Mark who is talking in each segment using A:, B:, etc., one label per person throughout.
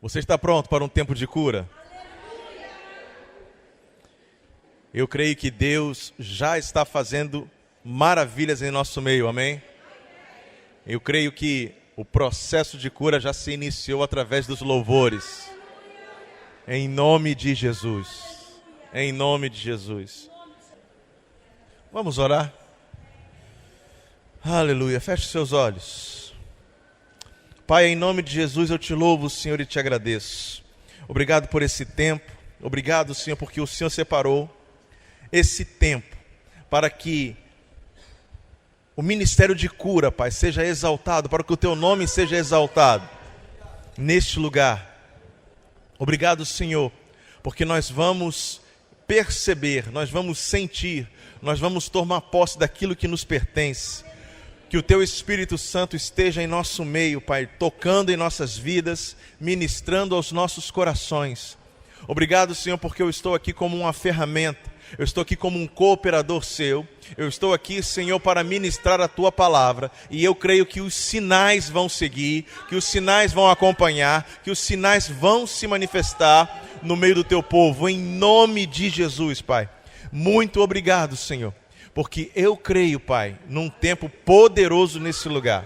A: Você está pronto para um tempo de cura? Eu creio que Deus já está fazendo maravilhas em nosso meio, amém? Eu creio que o processo de cura já se iniciou através dos louvores. Em nome de Jesus. Em nome de Jesus. Vamos orar? Aleluia. Feche seus olhos. Pai, em nome de Jesus eu te louvo, Senhor, e te agradeço. Obrigado por esse tempo. Obrigado, Senhor, porque o Senhor separou esse tempo para que o ministério de cura, Pai, seja exaltado, para que o teu nome seja exaltado neste lugar. Obrigado, Senhor, porque nós vamos perceber, nós vamos sentir, nós vamos tomar posse daquilo que nos pertence. Que o teu Espírito Santo esteja em nosso meio, Pai, tocando em nossas vidas, ministrando aos nossos corações. Obrigado, Senhor, porque eu estou aqui como uma ferramenta, eu estou aqui como um cooperador seu, eu estou aqui, Senhor, para ministrar a tua palavra, e eu creio que os sinais vão seguir, que os sinais vão acompanhar, que os sinais vão se manifestar no meio do teu povo, em nome de Jesus, Pai. Muito obrigado, Senhor. Porque eu creio, Pai, num tempo poderoso nesse lugar.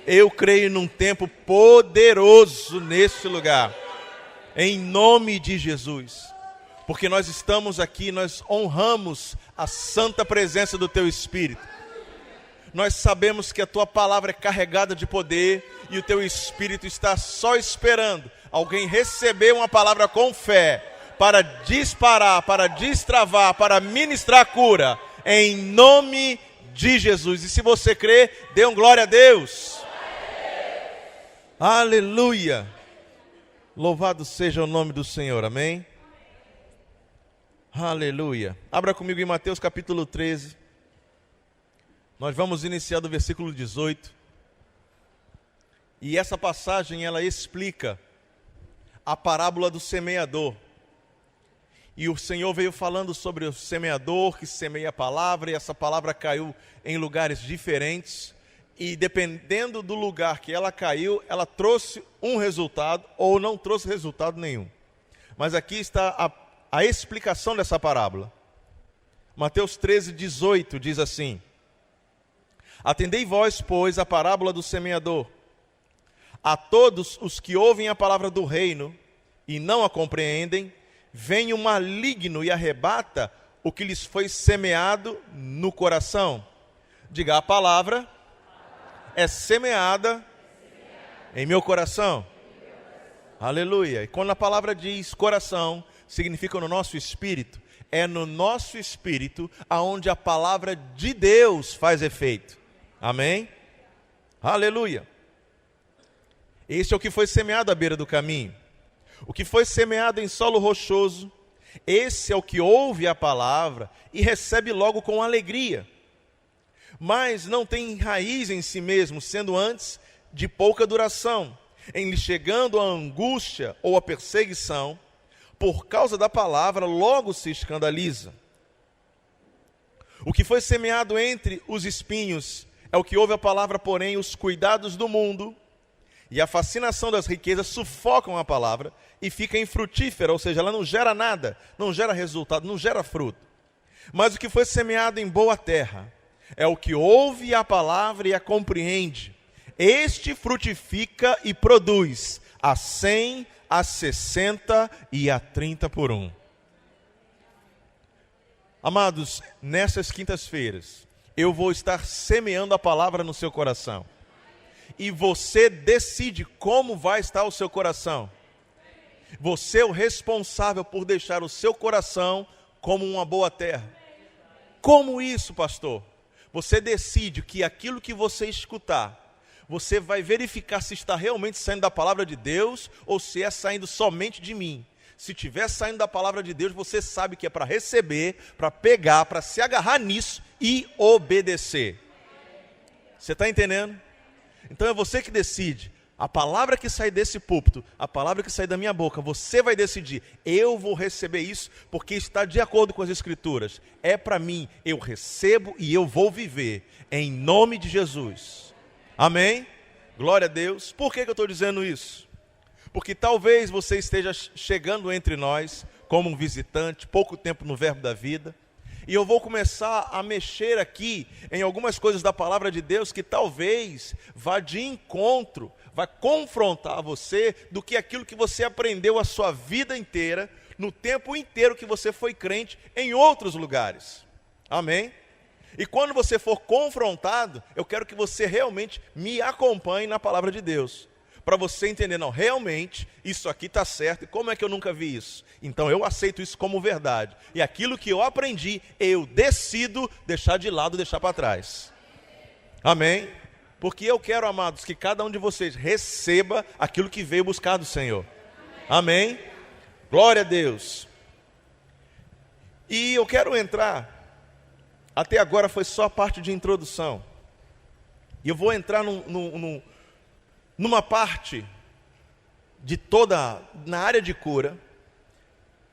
A: Eu creio num tempo poderoso nesse lugar. Em nome de Jesus. Porque nós estamos aqui, nós honramos a santa presença do Teu Espírito. Nós sabemos que a Tua palavra é carregada de poder e o Teu Espírito está só esperando alguém receber uma palavra com fé para disparar, para destravar, para ministrar cura. Em nome de Jesus. E se você crê, dê um glória a Deus. Aleluia. Louvado seja o nome do Senhor, amém? Aleluia. Abra comigo em Mateus capítulo 13. Nós vamos iniciar do versículo 18. E essa passagem, ela explica a parábola do semeador. E o Senhor veio falando sobre o semeador que semeia a palavra, e essa palavra caiu em lugares diferentes. E dependendo do lugar que ela caiu, ela trouxe um resultado ou não trouxe resultado nenhum. Mas aqui está a explicação dessa parábola. Mateus 13, 18 diz assim: Atendei vós, pois, a parábola do semeador. A todos os que ouvem a palavra do reino e não a compreendem, vem o maligno e arrebata o que lhes foi semeado no coração. Diga, a palavra é semeada em meu coração. Aleluia. E quando a palavra diz coração, significa no nosso espírito. É no nosso espírito aonde a palavra de Deus faz efeito. Amém? Aleluia. Esse é o que foi semeado à beira do caminho. O que foi semeado em solo rochoso, esse é o que ouve a palavra e recebe logo com alegria. Mas não tem raiz em si mesmo, sendo antes de pouca duração. Em lhe chegando a angústia ou a perseguição, por causa da palavra, logo se escandaliza. O que foi semeado entre os espinhos é o que ouve a palavra, porém os cuidados do mundo e a fascinação das riquezas sufocam a palavra e fica infrutífera, ou seja, ela não gera nada, não gera resultado, não gera fruto. Mas o que foi semeado em boa terra é o que ouve a palavra e a compreende. Este frutifica e produz a 100, a 60 e a 30 por um. Amados, nessas quintas-feiras, eu vou estar semeando a palavra no seu coração. E você decide como vai estar o seu coração. Você é o responsável por deixar o seu coração como uma boa terra. Como isso, pastor? Você decide que aquilo que você escutar, você vai verificar se está realmente saindo da palavra de Deus ou se é saindo somente de mim. Se estiver saindo da palavra de Deus, você sabe que é para receber, para pegar, para se agarrar nisso e obedecer. Você está entendendo? Então é você que decide. A palavra que sai desse púlpito, a palavra que sai da minha boca, você vai decidir. Eu vou receber isso porque está de acordo com as Escrituras. É para mim, eu recebo e eu vou viver. Em nome de Jesus. Amém? Glória a Deus. Por que eu estou dizendo isso? Porque talvez você esteja chegando entre nós como um visitante, pouco tempo no Verbo da Vida, e eu vou começar a mexer aqui em algumas coisas da palavra de Deus que talvez vá de encontro, vai confrontar você do que aquilo que você aprendeu a sua vida inteira, no tempo inteiro que você foi crente em outros lugares. Amém? E quando você for confrontado, eu quero que você realmente me acompanhe na palavra de Deus, para você entender, não, realmente, isso aqui está certo, e como é que eu nunca vi isso? Então eu aceito isso como verdade, e aquilo que eu aprendi, eu decido deixar de lado, deixar para trás. Amém? Porque eu quero, amados, que cada um de vocês receba aquilo que veio buscar do Senhor. Amém? Glória a Deus. E eu quero entrar, até agora foi só a parte de introdução, e eu vou entrar numa parte de toda, na área de cura,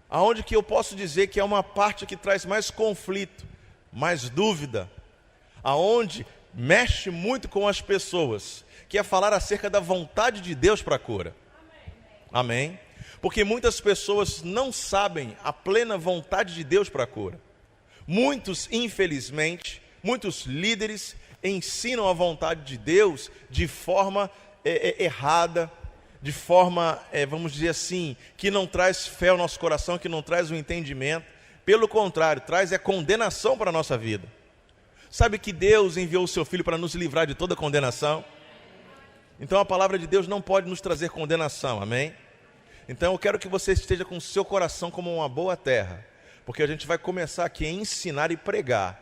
A: aonde que eu posso dizer que é uma parte que traz mais conflito, mais dúvida, aonde mexe muito com as pessoas, que é falar acerca da vontade de Deus para a cura. Amém? Porque muitas pessoas não sabem a plena vontade de Deus para a cura. Muitos, infelizmente, muitos líderes ensinam a vontade de Deus de forma errada, de forma, vamos dizer assim, que não traz fé ao nosso coração, que não traz o entendimento. Pelo contrário, traz condenação para a nossa vida. Sabe que Deus enviou o seu Filho para nos livrar de toda condenação? Então a palavra de Deus não pode nos trazer condenação, amém? Então eu quero que você esteja com o seu coração como uma boa terra, porque a gente vai começar aqui a ensinar e pregar.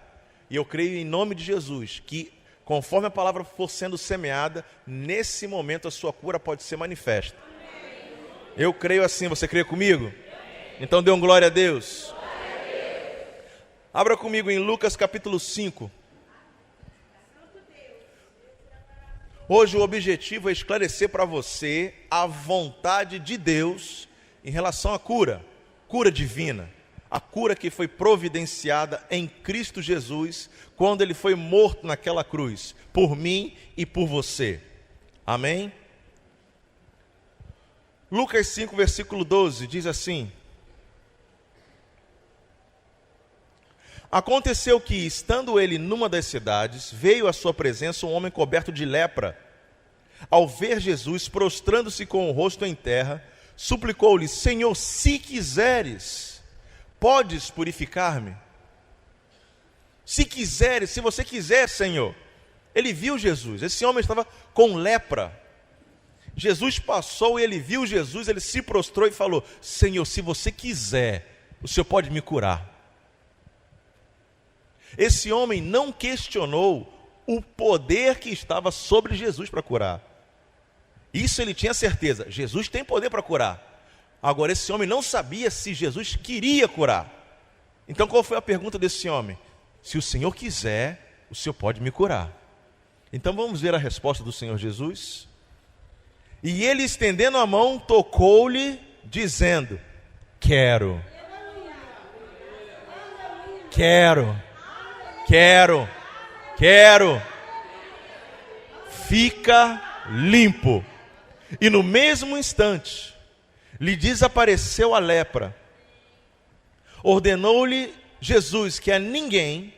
A: E eu creio em nome de Jesus que, conforme a palavra for sendo semeada, nesse momento a sua cura pode ser manifesta. Eu creio assim, você crê comigo? Então dê um glória a Deus. Abra comigo em Lucas capítulo 5. Hoje o objetivo é esclarecer para você a vontade de Deus em relação à cura, cura divina. A cura que foi providenciada em Cristo Jesus, quando Ele foi morto naquela cruz, por mim e por você. Amém? Lucas 5, versículo 12, diz assim: Aconteceu que, estando ele numa das cidades, veio à sua presença um homem coberto de lepra. Ao ver Jesus, prostrando-se com o rosto em terra, suplicou-lhe: Senhor, se quiseres, podes purificar-me? Se quiseres, se você quiser, Senhor. Ele viu Jesus, esse homem estava com lepra. Jesus passou e ele viu Jesus, ele se prostrou e falou: Senhor, se você quiser, o Senhor pode me curar. Esse homem não questionou o poder que estava sobre Jesus para curar. Isso ele tinha certeza, Jesus tem poder para curar. Agora esse homem não sabia se Jesus queria curar. Então qual foi a pergunta desse homem? Se o Senhor quiser, o Senhor pode me curar. Então vamos ver a resposta do Senhor Jesus. E ele, estendendo a mão, tocou-lhe, dizendo: Quero. Fica limpo. E no mesmo instante, lhe desapareceu a lepra. Ordenou-lhe Jesus que a ninguém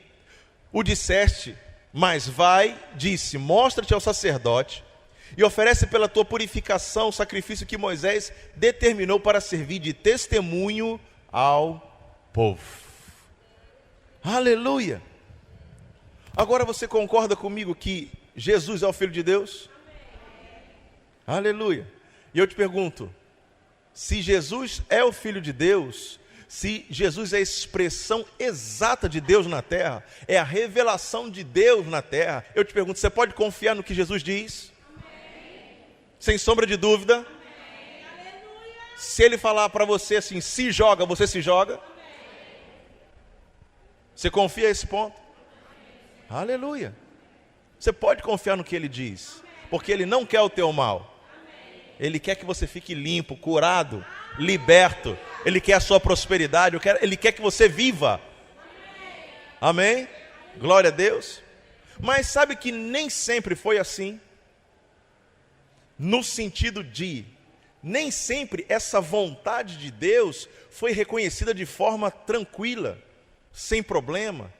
A: o disseste, mas vai, disse, mostra-te ao sacerdote e oferece pela tua purificação o sacrifício que Moisés determinou para servir de testemunho ao povo. Aleluia! Agora você concorda comigo que Jesus é o Filho de Deus? Aleluia! E eu te pergunto, se Jesus é o Filho de Deus, se Jesus é a expressão exata de Deus na terra, é a revelação de Deus na terra, eu te pergunto, você pode confiar no que Jesus diz? Amém. Sem sombra de dúvida? Amém. Se Ele falar para você assim, se joga, você se joga? Amém. Você confia a esse ponto? Amém. Aleluia! Você pode confiar no que Ele diz, porque Ele não quer o teu mal. Ele quer que você fique limpo, curado, liberto. Ele quer a sua prosperidade. Ele quer que você viva. Amém? Glória a Deus. Mas sabe que nem sempre foi assim? No sentido de nem sempre essa vontade de Deus foi reconhecida de forma tranquila, sem problema.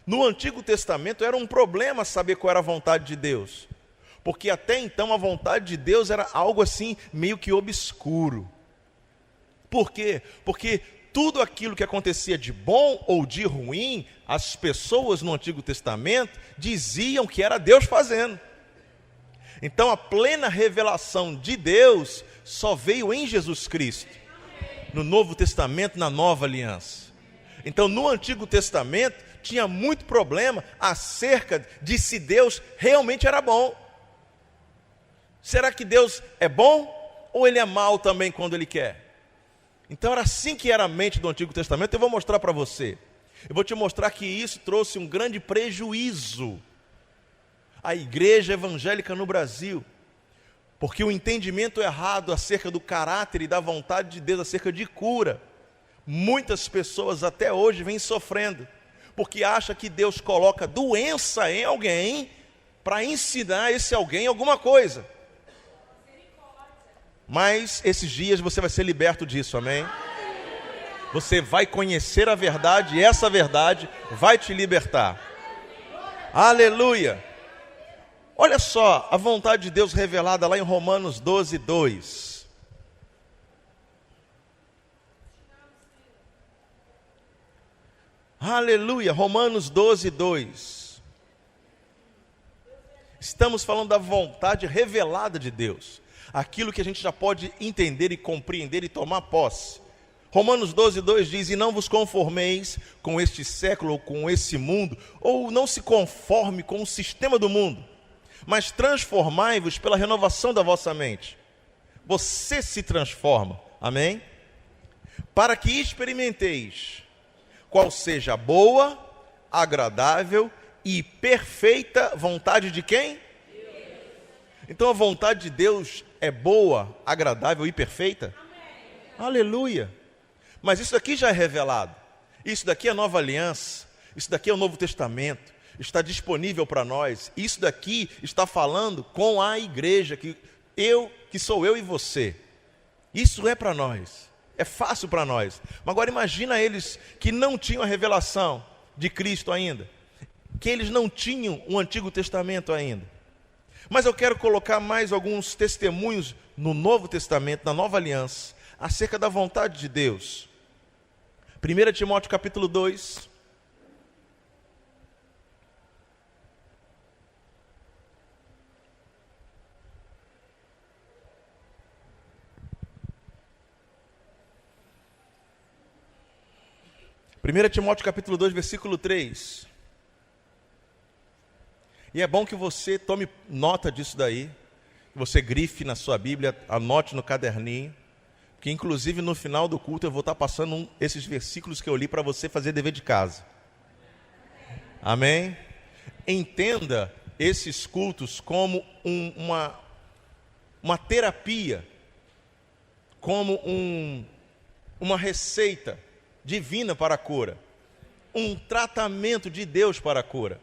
A: No Antigo Testamento era um problema saber qual era a vontade de Deus, porque até então a vontade de Deus era algo assim, meio que obscuro. Por quê? Porque tudo aquilo que acontecia de bom ou de ruim, as pessoas no Antigo Testamento diziam que era Deus fazendo. Então a plena revelação de Deus só veio em Jesus Cristo, no Novo Testamento, na Nova Aliança. Então no Antigo Testamento tinha muito problema acerca de se Deus realmente era bom. Será que Deus é bom ou Ele é mau também quando Ele quer? Então era assim que era a mente do Antigo Testamento. Eu vou mostrar para você. Eu vou te mostrar que isso trouxe um grande prejuízo à igreja evangélica no Brasil, porque o entendimento errado acerca do caráter e da vontade de Deus, acerca de cura, muitas pessoas até hoje vêm sofrendo, porque acham que Deus coloca doença em alguém para ensinar esse alguém alguma coisa. Mas esses dias você vai ser liberto disso, amém? Você vai conhecer a verdade e essa verdade vai te libertar. Aleluia! Olha só a vontade de Deus revelada lá em Romanos 12, 2. Aleluia, Romanos 12, 2. Estamos falando da vontade revelada de Deus, aquilo que a gente já pode entender e compreender e tomar posse. Romanos 12, 2 diz: e não vos conformeis com este século ou com esse mundo, ou não se conforme com o sistema do mundo, mas transformai-vos pela renovação da vossa mente. Você se transforma, amém? Para que experimenteis qual seja a boa, agradável e perfeita vontade de quem? Deus. Então a vontade de Deus é boa, agradável e perfeita? Amém. Aleluia! Mas isso aqui já é revelado. Isso daqui é a nova aliança. Isso daqui é o Novo Testamento. Está disponível para nós. Isso daqui está falando com a igreja, que sou eu e você. Isso é para nós. É fácil para nós. Mas agora imagina eles que não tinham a revelação de Cristo ainda, que eles não tinham o Antigo Testamento ainda. Mas eu quero colocar mais alguns testemunhos no Novo Testamento, na Nova Aliança, acerca da vontade de Deus. 1 Timóteo capítulo 2. Primeira Timóteo capítulo 2, versículo 3. E é bom que você tome nota disso daí, que você grife na sua Bíblia, anote no caderninho, que inclusive no final do culto eu vou estar passando esses versículos que eu li para você fazer dever de casa. Amém? Entenda esses cultos como uma terapia, como uma receita divina para a cura, um tratamento de Deus para a cura.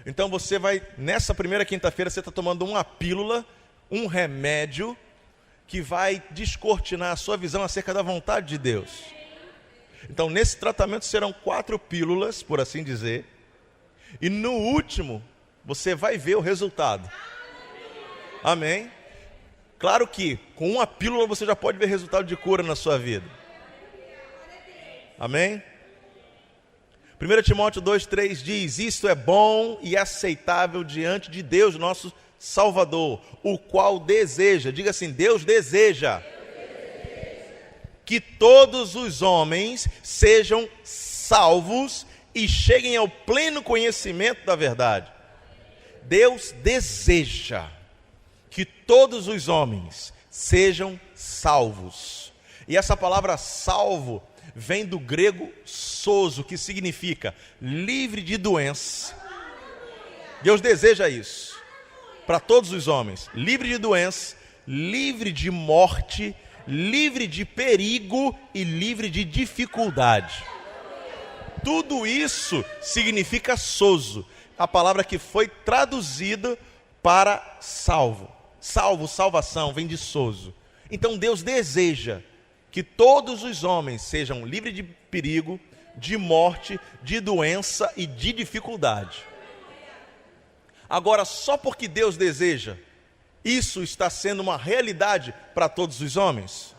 A: Então você vai, nessa primeira quinta-feira, você está tomando uma pílula, um remédio, que vai descortinar a sua visão acerca da vontade de Deus. Então nesse tratamento serão 4 pílulas, por assim dizer, e no último, você vai ver o resultado. Amém? Claro que com uma pílula você já pode ver resultado de cura na sua vida. Amém? 1 Timóteo 2,3 diz: isto é bom e aceitável diante de Deus, nosso Salvador, o qual deseja, diga assim, Deus deseja que todos os homens sejam salvos e cheguem ao pleno conhecimento da verdade. Deus deseja que todos os homens sejam salvos. E essa palavra salvo vem do grego sozo, que significa livre de doença. Deus deseja isso para todos os homens, livre de doença, livre de morte, livre de perigo e livre de dificuldade. Tudo isso significa sozo, a palavra que foi traduzida para salvo. Salvo, salvação, vem de sozo. Então Deus deseja que todos os homens sejam livres de perigo, de morte, de doença e de dificuldade. Agora, só porque Deus deseja, isso está sendo uma realidade para todos os homens?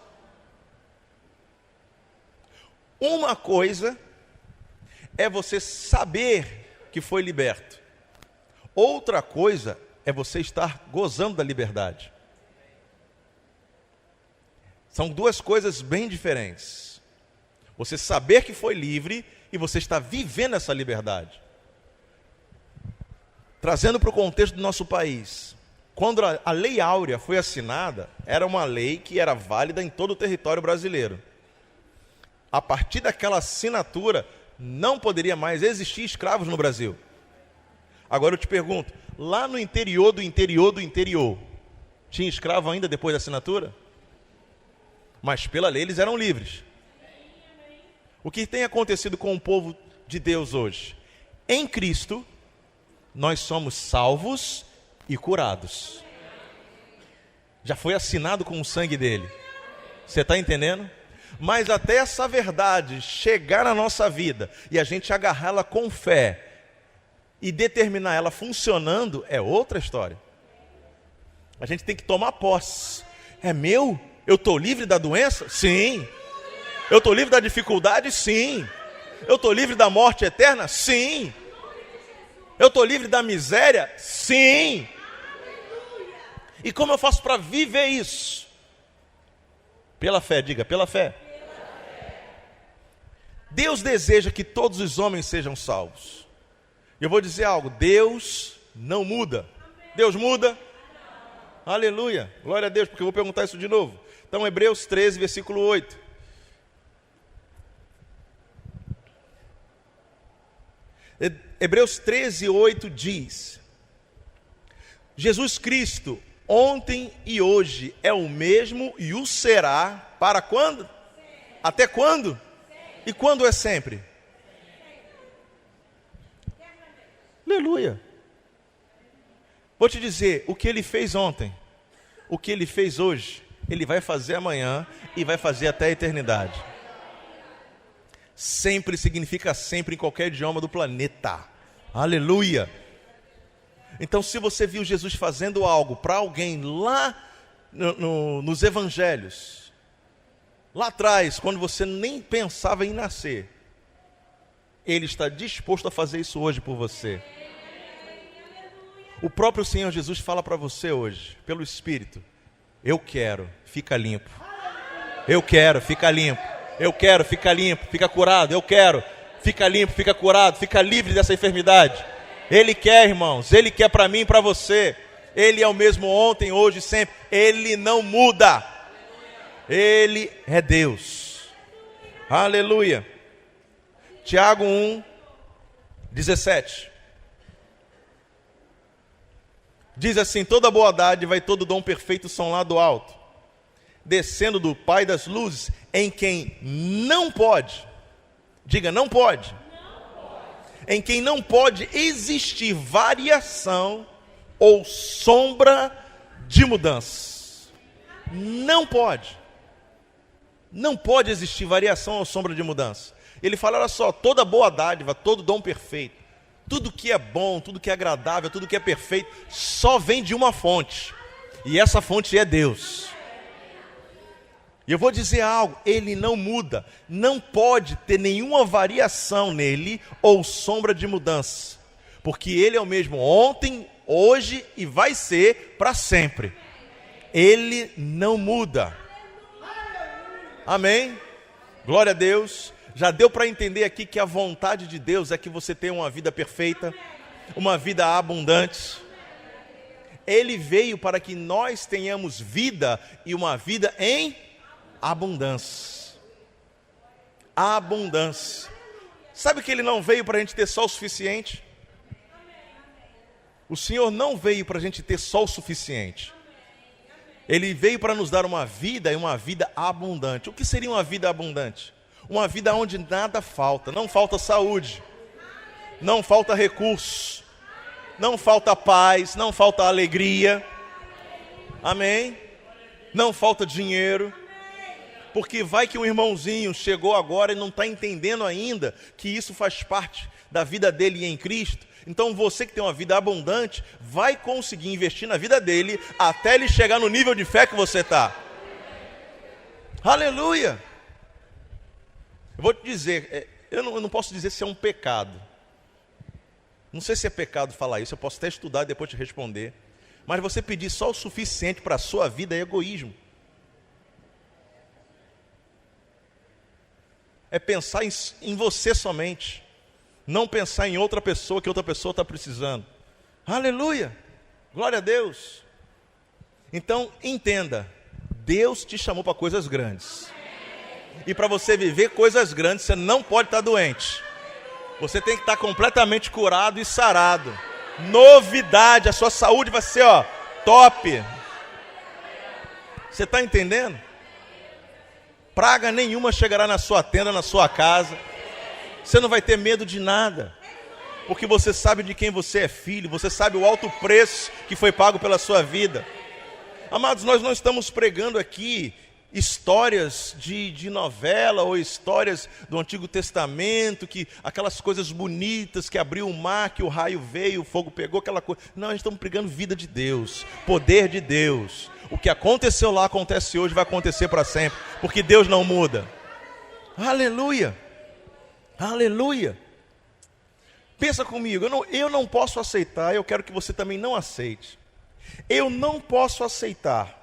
A: Uma coisa é você saber que foi liberto. Outra coisa é você estar gozando da liberdade. São duas coisas bem diferentes. Você saber que foi livre e você está vivendo essa liberdade. Trazendo para o contexto do nosso país, quando a Lei Áurea foi assinada, era uma lei que era válida em todo o território brasileiro. A partir daquela assinatura, não poderia mais existir escravos no Brasil. Agora eu te pergunto, lá no interior do interior do interior, tinha escravo ainda depois da assinatura? Mas pela lei eles eram livres. O que tem acontecido com o povo de Deus hoje? Em Cristo, nós somos salvos e curados. Já foi assinado com o sangue dele. Você está entendendo? Mas até essa verdade chegar na nossa vida e a gente agarrá-la com fé e determinar ela funcionando, é outra história. A gente tem que tomar posse. É meu? Eu estou livre da doença? Sim. Eu estou livre da dificuldade? Sim. Eu estou livre da morte eterna? Sim. Eu estou livre da miséria? Sim. E como eu faço para viver isso? Pela fé, diga, pela fé. Deus deseja que todos os homens sejam salvos. Eu vou dizer algo, Deus não muda. Deus muda? Aleluia, glória a Deus, porque eu vou perguntar isso de novo. Então, Hebreus 13, versículo 8. Hebreus 13, 8 diz: Jesus Cristo, ontem e hoje, é o mesmo e o será para quando? Até quando? E quando é sempre? Aleluia. Vou te dizer, o que ele fez ontem, o que ele fez hoje, ele vai fazer amanhã e vai fazer até a eternidade. Sempre significa sempre em qualquer idioma do planeta. Aleluia. Então, se você viu Jesus fazendo algo para alguém lá nos evangelhos, lá atrás, quando você nem pensava em nascer, Ele está disposto a fazer isso hoje por você. O próprio Senhor Jesus fala para você hoje, pelo Espírito: eu quero, fica limpo. Eu quero, fica limpo. Eu quero, fica limpo, fica curado. Eu quero, fica limpo, fica curado, fica livre dessa enfermidade. Ele quer, irmãos, Ele quer para mim e para você. Ele é o mesmo ontem, hoje e sempre. Ele não muda. Ele é Deus. Aleluia. Tiago 1, 17. Diz assim: toda boa dádiva e todo dom perfeito são lá do alto, descendo do Pai das luzes, em quem não pode, diga não pode, em quem não pode existir variação ou sombra de mudança. Não pode existir variação ou sombra de mudança. Ele fala, olha só, toda boa dádiva, todo dom perfeito, tudo que é bom, tudo que é agradável, tudo que é perfeito, só vem de uma fonte, e essa fonte é Deus. E eu vou dizer algo, Ele não muda, não pode ter nenhuma variação nele ou sombra de mudança, porque Ele é o mesmo ontem, hoje e vai ser para sempre. Ele não muda. Amém? Glória a Deus. Já deu para entender aqui que a vontade de Deus é que você tenha uma vida perfeita, uma vida abundante. Ele veio para que nós tenhamos vida e uma vida em abundância. Abundância. Sabe que Ele não veio para a gente ter só o suficiente? O Senhor não veio para a gente ter só o suficiente. Ele veio para nos dar uma vida e uma vida abundante. O que seria uma vida abundante? Uma vida onde nada falta. Não falta saúde, não falta recurso, não falta paz, não falta alegria. Amém? não falta dinheiro, porque vai que um irmãozinho chegou agora e não está entendendo ainda que isso faz parte da vida dele em Cristo. Então você que tem uma vida abundante, vai conseguir investir na vida dele até ele chegar no nível de fé que você está. Aleluia! Eu vou te dizer, eu não posso dizer se é um pecado. Não sei se é pecado falar isso, eu posso até estudar e depois te responder. Mas você pedir só o suficiente para a sua vida é egoísmo. É pensar em você somente. Não pensar em outra pessoa que outra pessoa está precisando. Aleluia! Glória a Deus! Então, entenda. Deus te chamou para coisas grandes. E para você viver coisas grandes, você não pode estar doente. Você tem que estar completamente curado e sarado. Novidade, a sua saúde vai ser, top. Você está entendendo? Praga nenhuma chegará na sua tenda, na sua casa. Você não vai ter medo de nada. Porque você sabe de quem você é filho. Você sabe o alto preço que foi pago pela sua vida. Amados, nós não estamos pregando aqui histórias de novela ou histórias do Antigo Testamento, que aquelas coisas bonitas, que abriu o mar, que o raio veio, o fogo pegou, aquela coisa. Não, nós estamos pregando vida de Deus, poder de Deus. O que aconteceu lá, acontece hoje, vai acontecer para sempre, porque Deus não muda. Aleluia! Aleluia! Pensa comigo, eu não posso aceitar, eu quero que você também não aceite. Eu não posso aceitar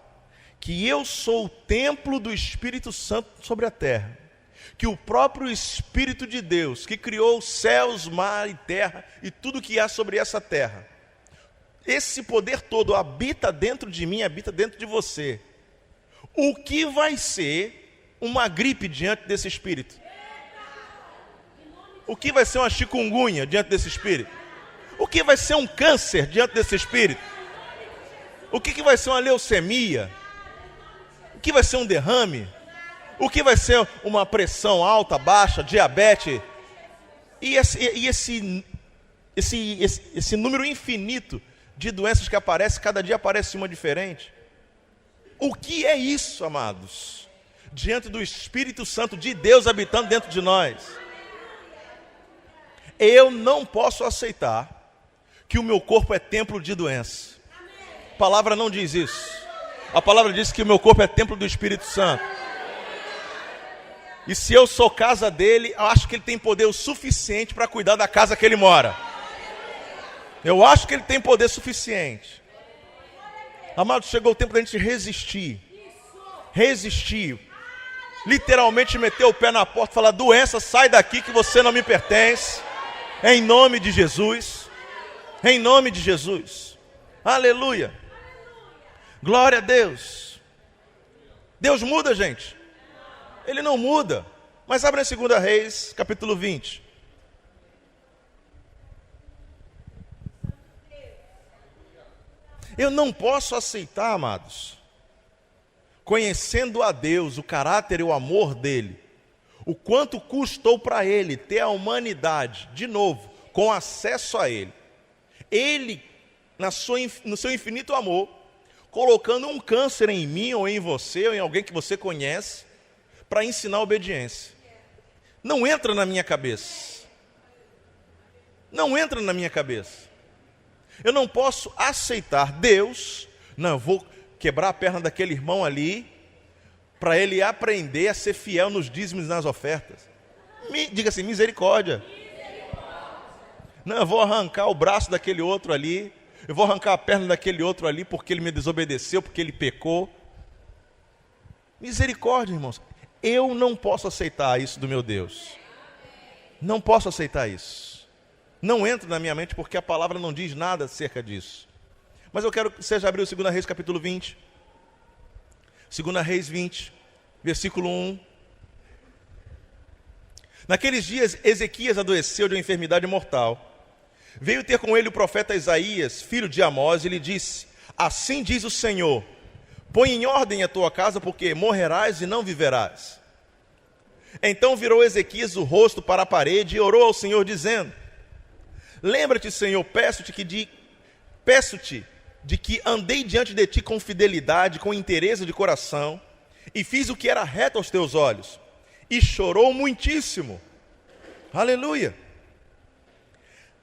A: que eu sou o templo do Espírito Santo sobre a terra, que o próprio Espírito de Deus, que criou céus, mar e terra e tudo que há sobre essa terra, esse poder todo habita dentro de mim, habita dentro de você. O que vai ser uma gripe diante desse Espírito? O que vai ser uma chikungunya diante desse Espírito? O que vai ser um câncer diante desse Espírito? O que vai ser uma leucemia? O que vai ser um derrame? O que vai ser uma pressão alta, baixa, diabetes? E esse número infinito de doenças que aparecem, cada dia aparece uma diferente. O que é isso, amados? Diante do Espírito Santo de Deus habitando dentro de nós. Eu não posso aceitar que o meu corpo é templo de doença. A palavra não diz isso. A palavra diz que o meu corpo é templo do Espírito Santo. E se eu sou casa dele, eu acho que ele tem poder o suficiente para cuidar da casa que ele mora. Eu acho que ele tem poder suficiente. Amado, chegou o tempo da gente resistir. Resistir. Literalmente meter o pé na porta e falar: doença, sai daqui que você não me pertence. Em nome de Jesus. Em nome de Jesus. Aleluia. Glória a Deus. Deus muda, gente? Ele não muda. Mas abre em 2 Reis, capítulo 20. Eu não posso aceitar, amados, conhecendo a Deus, o caráter e o amor dele, o quanto custou para ele ter a humanidade, de novo, com acesso a ele. Ele, no seu infinito amor, colocando um câncer em mim, ou em você, ou em alguém que você conhece, para ensinar obediência. Não entra na minha cabeça. Não entra na minha cabeça. Eu não posso aceitar Deus. Não, eu vou quebrar a perna daquele irmão ali, para ele aprender a ser fiel nos dízimos e nas ofertas. Diga assim: misericórdia. Não, eu vou arrancar o braço daquele outro ali, eu vou arrancar a perna daquele outro ali, porque ele me desobedeceu, porque ele pecou. Misericórdia, irmãos. Eu não posso aceitar isso do meu Deus. Não posso aceitar isso. Não entra na minha mente, porque a palavra não diz nada acerca disso. Mas eu quero que você já abriu 2 Reis capítulo 20. 2 Reis 20, versículo 1. Naqueles dias, Ezequias adoeceu de uma enfermidade mortal. Veio ter com ele o profeta Isaías, filho de Amós, e lhe disse: assim diz o Senhor, põe em ordem a tua casa, porque morrerás e não viverás. Então virou Ezequias o rosto para a parede e orou ao Senhor, dizendo: lembra-te, Senhor, peço-te de que andei diante de ti com fidelidade, com inteireza de coração, e fiz o que era reto aos teus olhos, e chorou muitíssimo. Aleluia!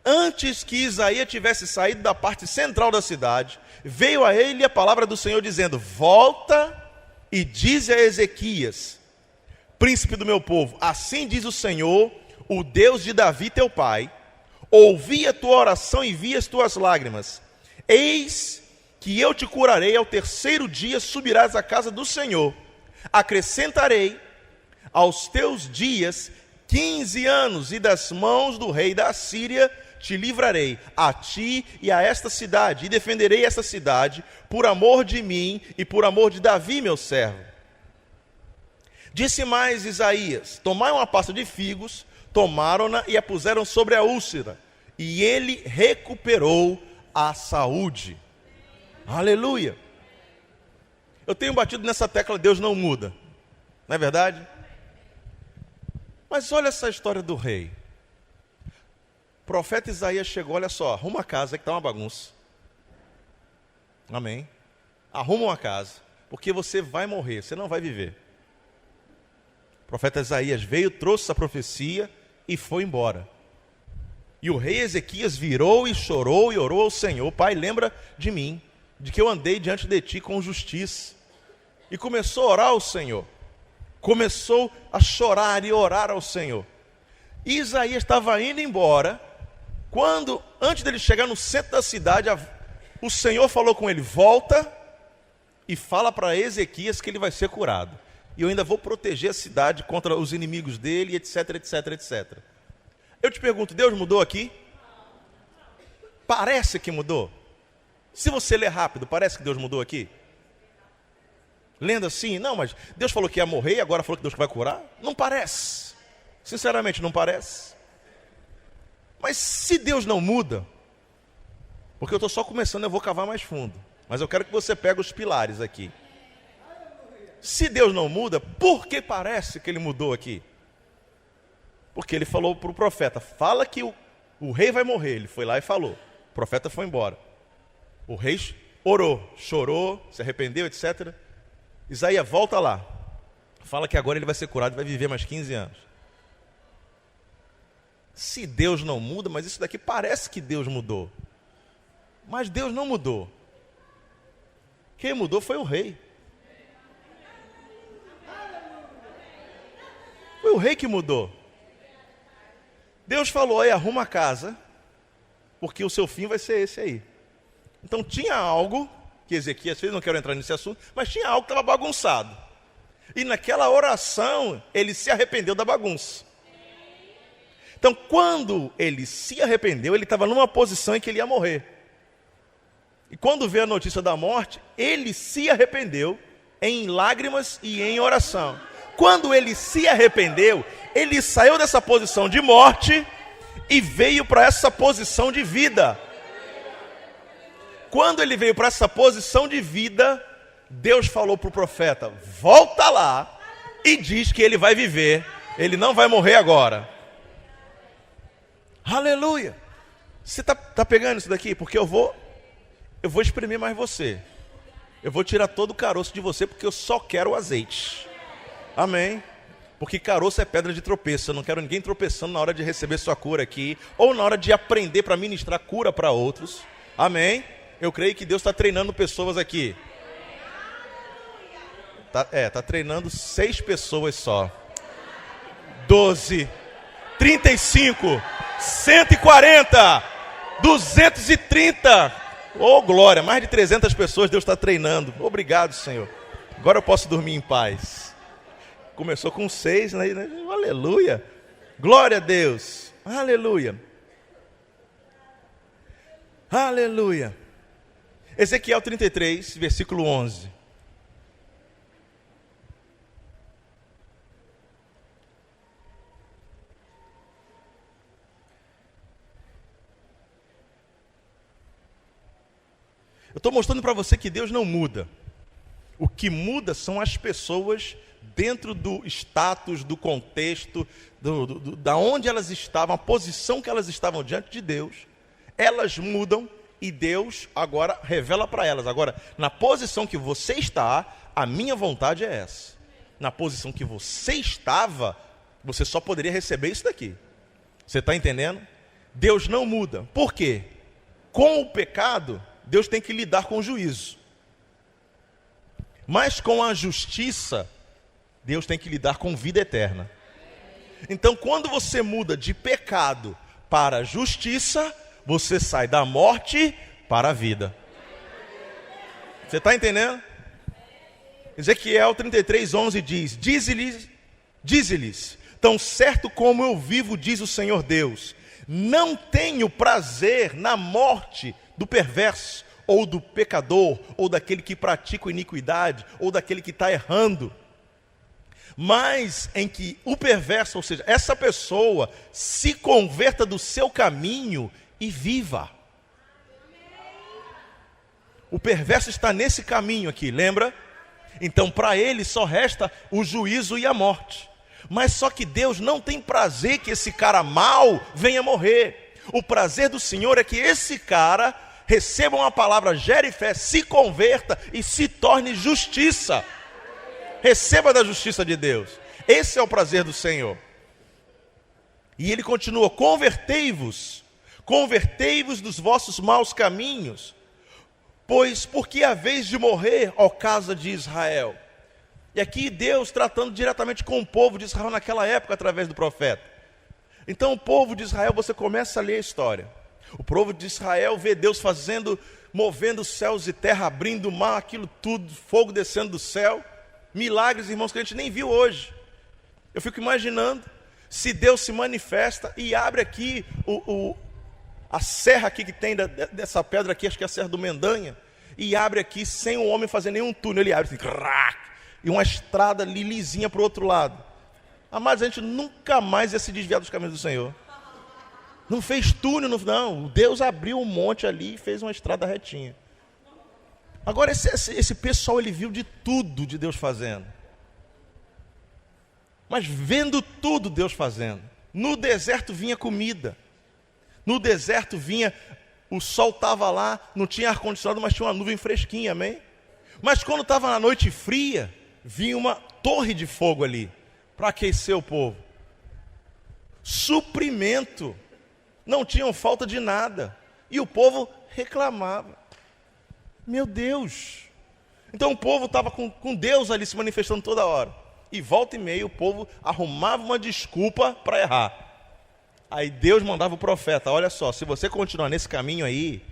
A: Antes que Isaías tivesse saído da parte central da cidade, veio a ele a palavra do Senhor dizendo: volta e dize a Ezequias, príncipe do meu povo, assim diz o Senhor, o Deus de Davi teu pai, ouvi a tua oração e vi as tuas lágrimas. Eis que eu te curarei, ao terceiro dia subirás à casa do Senhor. Acrescentarei aos teus dias 15 anos, e das mãos do rei da Assíria te livrarei, a ti e a esta cidade, e defenderei esta cidade por amor de mim e por amor de Davi, meu servo. Disse mais Isaías: tomai uma pasta de figos, tomaram-na e a puseram sobre a úlcera, e ele recuperou a saúde. Aleluia! Eu tenho batido nessa tecla, Deus não muda, não é verdade? Mas olha essa história do rei. O profeta Isaías chegou, olha só, arruma a casa que está uma bagunça. Amém? Arruma uma casa, porque você vai morrer, você não vai viver. O profeta Isaías veio, trouxe essa profecia e foi embora. E o rei Ezequias virou e chorou e orou ao Senhor: Pai, lembra de mim, de que eu andei diante de ti com justiça. E começou a orar ao Senhor. Começou a chorar e orar ao Senhor. E Isaías estava indo embora, quando, antes dele chegar no centro da cidade, o Senhor falou com ele: volta e fala para Ezequias que ele vai ser curado. E eu ainda vou proteger a cidade contra os inimigos dele, etc, etc, etc. Eu te pergunto, Deus mudou aqui? Parece que mudou. Se você ler rápido, parece que Deus mudou aqui? Lendo assim, não, mas Deus falou que ia morrer e agora falou que Deus vai curar? Não parece. Sinceramente, não parece. Mas se Deus não muda, porque eu estou só começando, eu vou cavar mais fundo. Mas eu quero que você pegue os pilares aqui. Se Deus não muda, por que parece que ele mudou aqui? Porque ele falou para o profeta: fala que o rei vai morrer. Ele foi lá e falou. O profeta foi embora. O rei orou, chorou, se arrependeu, etc. Isaías, volta lá. Fala que agora ele vai ser curado e vai viver mais 15 anos. Se Deus não muda, mas isso daqui parece que Deus mudou. Mas Deus não mudou. Quem mudou foi o rei. Foi o rei que mudou. Deus falou: aí, arruma a casa, porque o seu fim vai ser esse aí. Então tinha algo que Ezequias fez, não quero entrar nesse assunto, mas tinha algo que estava bagunçado. E naquela oração, ele se arrependeu da bagunça. Então, quando ele se arrependeu, ele estava numa posição em que ele ia morrer. E quando veio a notícia da morte, ele se arrependeu em lágrimas e em oração. Quando ele se arrependeu, ele saiu dessa posição de morte e veio para essa posição de vida. Quando ele veio para essa posição de vida, Deus falou para o profeta: volta lá e diz que ele vai viver, ele não vai morrer agora. Aleluia! Você está pegando isso daqui? Porque eu vou espremer mais você. Eu vou tirar todo o caroço de você, porque eu só quero o azeite. Amém? Porque caroço é pedra de tropeço. Eu não quero ninguém tropeçando na hora de receber sua cura aqui, ou na hora de aprender para ministrar cura para outros. Amém? Eu creio que Deus está treinando pessoas aqui. Está treinando 6 pessoas só. 12, 35, 140, 230. Oh, glória, mais de 300 pessoas Deus está treinando. Obrigado, Senhor. Agora eu posso dormir em paz. Começou com 6, né? Aleluia. Glória a Deus. Aleluia. Aleluia. Ezequiel 33, versículo 11. Eu estou mostrando para você que Deus não muda. O que muda são as pessoas dentro do status, do contexto, da onde elas estavam, a posição que elas estavam diante de Deus. Elas mudam e Deus agora revela para elas. Agora, na posição que você está, a minha vontade é essa. Na posição que você estava, você só poderia receber isso daqui. Você está entendendo? Deus não muda. Por quê? Com o pecado, Deus tem que lidar com o juízo. Mas com a justiça, Deus tem que lidar com vida eterna. Então, quando você muda de pecado para a justiça, você sai da morte para a vida. Você está entendendo? Ezequiel 33:11 diz: Dize-lhes, tão certo como eu vivo, diz o Senhor Deus, não tenho prazer na morte do perverso, ou do pecador, ou daquele que pratica iniquidade, ou daquele que está errando, mas em que o perverso, ou seja, essa pessoa, se converta do seu caminho e viva. O perverso está nesse caminho aqui, lembra? Então para ele só resta o juízo e a morte. Mas só que Deus não tem prazer que esse cara mau venha morrer. O prazer do Senhor é que esse cara receba uma palavra, gere fé, se converta e se torne justiça. Receba da justiça de Deus. Esse é o prazer do Senhor. E ele continua: convertei-vos dos vossos maus caminhos, pois porque a vez de morrer, ó casa de Israel. E aqui Deus tratando diretamente com o povo de Israel naquela época, através do profeta. Então o povo de Israel, você começa a ler a história. O povo de Israel vê Deus movendo céus e terra, abrindo o mar, aquilo tudo, fogo descendo do céu. Milagres, irmãos, que a gente nem viu hoje. Eu fico imaginando, se Deus se manifesta e abre aqui a serra aqui que tem dessa pedra aqui, acho que é a Serra do Mendanha, e abre aqui sem o homem fazer nenhum túnel, ele abre assim, e uma estrada ali lisinha para o outro lado. Mas a gente nunca mais ia se desviar dos caminhos do Senhor. Não fez túnel, não. Deus abriu um monte ali e fez uma estrada retinha. Agora esse pessoal, ele viu de tudo de Deus fazendo. Mas vendo tudo Deus fazendo. No deserto vinha comida. No deserto vinha, o sol estava lá, não tinha ar-condicionado, mas tinha uma nuvem fresquinha, amém? Mas quando estava na noite fria, vinha uma torre de fogo ali, para aquecer o povo. Suprimento. Não tinham falta de nada. E o povo reclamava. Meu Deus. Então o povo estava com Deus ali se manifestando toda hora. E volta e meia o povo arrumava uma desculpa para errar. Aí Deus mandava o profeta: olha só, se você continuar nesse caminho aí,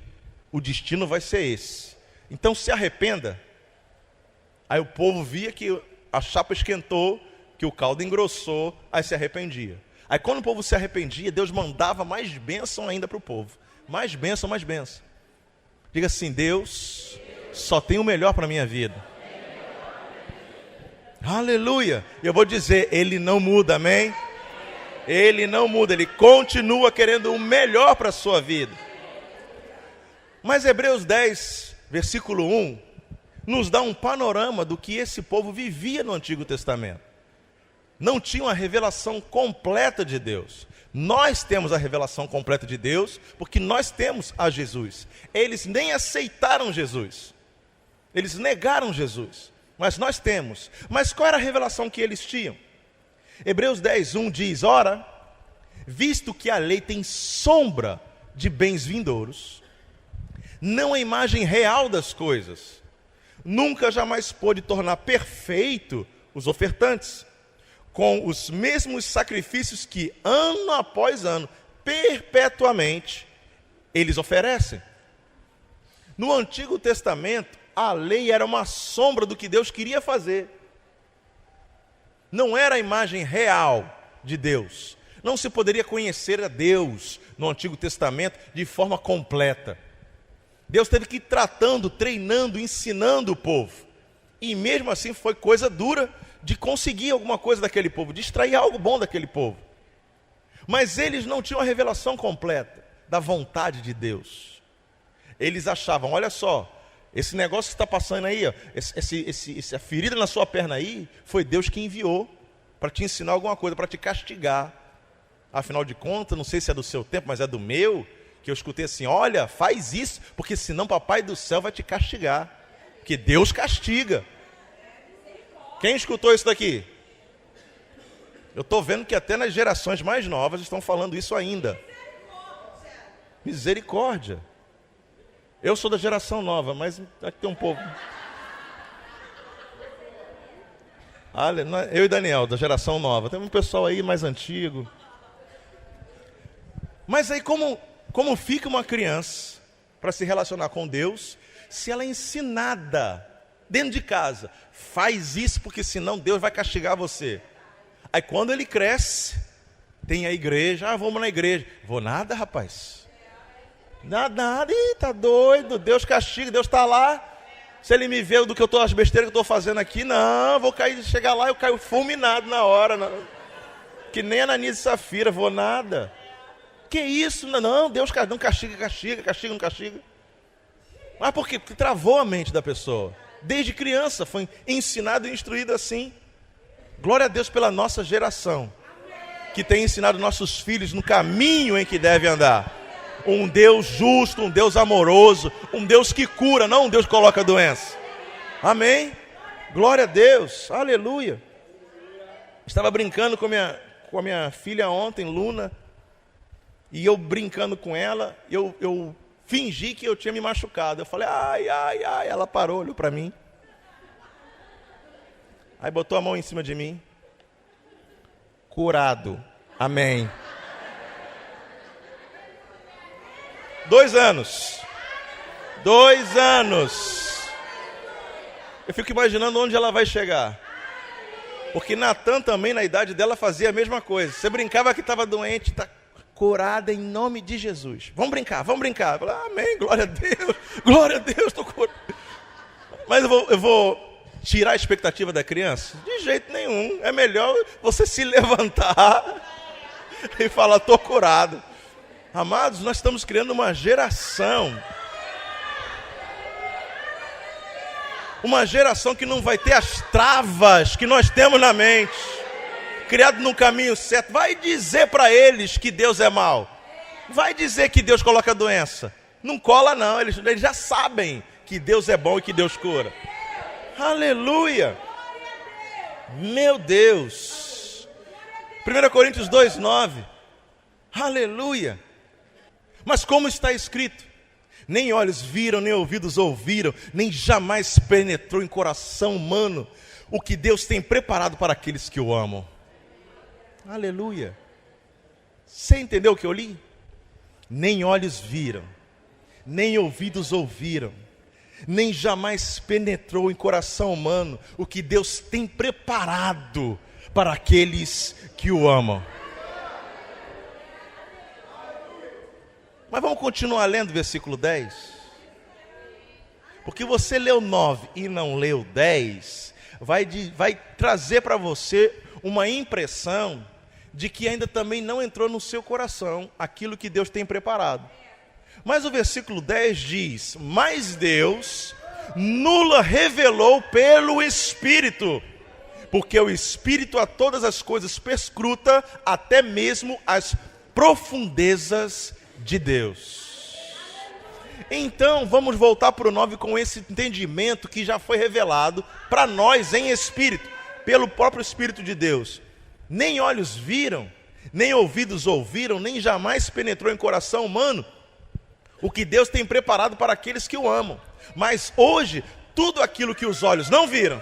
A: o destino vai ser esse. Então se arrependa. Aí o povo via que a chapa esquentou, que o caldo engrossou, aí se arrependia. Aí quando o povo se arrependia, Deus mandava mais bênção ainda para o povo. Mais bênção, mais bênção. Diga assim: Deus só tem o melhor para a minha vida. Aleluia. E eu vou dizer, Ele não muda, amém? Ele não muda, Ele continua querendo o melhor para a sua vida. Mas Hebreus 10, versículo 1, nos dá um panorama do que esse povo vivia no Antigo Testamento. Não tinha uma revelação completa de Deus. Nós temos a revelação completa de Deus, porque nós temos a Jesus. Eles nem aceitaram Jesus. Eles negaram Jesus. Mas nós temos. Mas qual era a revelação que eles tinham? Hebreus 10, 1 diz: ora, visto que a lei tem sombra de bens vindouros, não a imagem real das coisas, nunca jamais pôde tornar perfeito os ofertantes, com os mesmos sacrifícios que, ano após ano, perpetuamente, eles oferecem. No Antigo Testamento, a lei era uma sombra do que Deus queria fazer. Não era a imagem real de Deus. Não se poderia conhecer a Deus no Antigo Testamento de forma completa. Deus teve que ir tratando, treinando, ensinando o povo. E mesmo assim foi coisa dura de conseguir alguma coisa daquele povo, de extrair algo bom daquele povo. Mas eles não tinham a revelação completa da vontade de Deus. Eles achavam: olha só, esse negócio que está passando aí, ó, essa ferida na sua perna aí, foi Deus que enviou para te ensinar alguma coisa, para te castigar. Afinal de contas, não sei se é do seu tempo, mas é do meu. que eu escutei assim: olha, faz isso, porque senão papai do céu vai te castigar. Porque Deus castiga. Quem escutou isso daqui? Eu estou vendo que até nas gerações mais novas estão falando isso ainda. Misericórdia. Eu sou da geração nova, mas aqui tem um povo. Eu e Daniel, da geração nova. Tem um pessoal aí mais antigo. Mas aí como fica uma criança para se relacionar com Deus, se ela é ensinada dentro de casa, faz isso porque senão Deus vai castigar você. Aí quando ele cresce, tem a igreja, vamos na igreja. Vou nada, rapaz. Nada, ih, tá doido, Deus castiga, Deus está lá. Se ele me vê do que eu estou, as besteiras que eu estou fazendo aqui, não, vou cair, chegar lá, eu caio fulminado na hora. Não. Que nem Ananias e Safira, vou nada. Que isso? Não, Deus não castiga, não castiga. Mas por quê? Porque travou a mente da pessoa. Desde criança foi ensinado e instruído assim. Glória a Deus pela nossa geração, que tem ensinado nossos filhos no caminho em que devem andar. Um Deus justo, um Deus amoroso, um Deus que cura, não um Deus que coloca doença. Amém? Glória a Deus, aleluia. Estava brincando com a minha filha ontem, Luna, e eu brincando com ela, eu fingi que eu tinha me machucado. Eu falei, ai, ela parou, olhou para mim. Aí botou a mão em cima de mim. Curado. Amém. 2 anos. 2 anos. Eu fico imaginando onde ela vai chegar. Porque Natan também, na idade dela, fazia a mesma coisa. Você brincava que estava doente, está curada em nome de Jesus. Vamos brincar. Eu falei, amém, glória a Deus, estou curado. Mas eu vou tirar a expectativa da criança? De jeito nenhum. É melhor você se levantar e falar, estou curado. Amados, nós estamos criando uma geração que não vai ter as travas que nós temos na mente. Criado no caminho certo. Vai dizer para eles que Deus é mau. Vai dizer que Deus coloca doença. Não cola não, eles já sabem que Deus é bom e que Deus cura. Aleluia! Meu Deus! 1 Coríntios 2:9. Aleluia! Mas como está escrito: nem olhos viram, nem ouvidos ouviram, nem jamais penetrou em coração humano o que Deus tem preparado para aqueles que o amam. Aleluia! Você entendeu o que eu li? Nem olhos viram, nem ouvidos ouviram, nem jamais penetrou em coração humano o que Deus tem preparado para aqueles que o amam. Mas vamos continuar lendo o versículo 10. Porque você leu 9 e não leu 10, vai trazer para você uma impressão de que ainda também não entrou no seu coração aquilo que Deus tem preparado. Mas o versículo 10 diz: mas Deus nula revelou pelo Espírito, porque o Espírito a todas as coisas perscruta, até mesmo as profundezas de Deus. Então vamos voltar para o 9 com esse entendimento que já foi revelado para nós em Espírito, pelo próprio Espírito de Deus. Nem olhos viram, nem ouvidos ouviram, nem jamais penetrou em coração humano o que Deus tem preparado para aqueles que o amam. Mas hoje, tudo aquilo que os olhos não viram,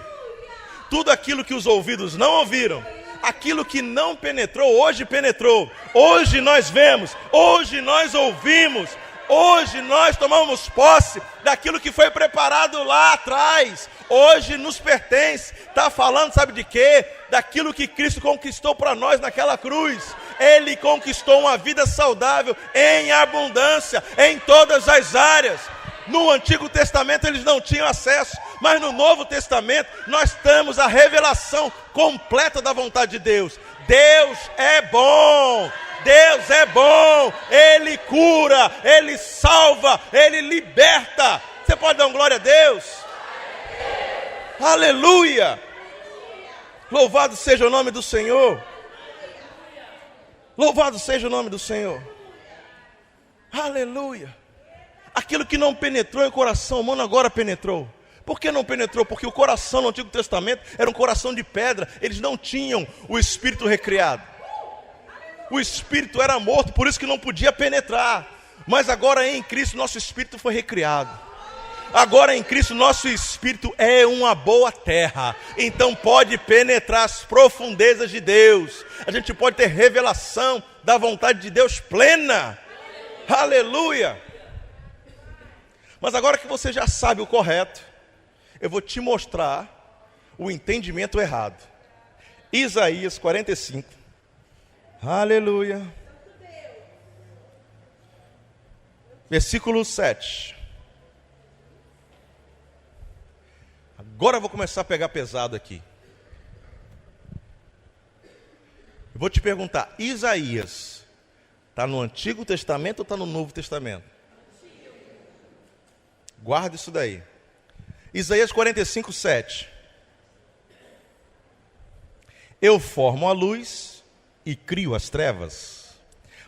A: tudo aquilo que os ouvidos não ouviram, aquilo que não penetrou, hoje penetrou. Hoje nós vemos, hoje nós ouvimos, hoje nós tomamos posse daquilo que foi preparado lá atrás. Hoje nos pertence. Está falando, sabe de quê? Daquilo que Cristo conquistou para nós naquela cruz. Ele conquistou uma vida saudável em abundância, em todas as áreas. No Antigo Testamento eles não tinham acesso, mas no Novo Testamento nós temos a revelação completa da vontade de Deus. Deus é bom, Deus é bom, Ele cura, Ele salva, Ele liberta. Você pode dar um glória a Deus? Aleluia! Louvado seja o nome do Senhor. Louvado seja o nome do Senhor. Aleluia. Aquilo que não penetrou em o coração humano agora penetrou. Por que não penetrou? Porque o coração no Antigo Testamento era um coração de pedra. Eles não tinham o espírito recriado. O espírito era morto, por isso que não podia penetrar. Mas agora em Cristo nosso espírito foi recriado. Agora em Cristo nosso espírito é uma boa terra. Então pode penetrar as profundezas de Deus. A gente pode ter revelação da vontade de Deus plena. Aleluia. Mas agora que você já sabe o correto, eu vou te mostrar o entendimento errado. Isaías 45. Aleluia. Versículo 7. Agora eu vou começar a pegar pesado aqui. Eu vou te perguntar, Isaías está no Antigo Testamento ou está no Novo Testamento? Guarda isso daí. Isaías 45, 7. Eu formo a luz e crio as trevas.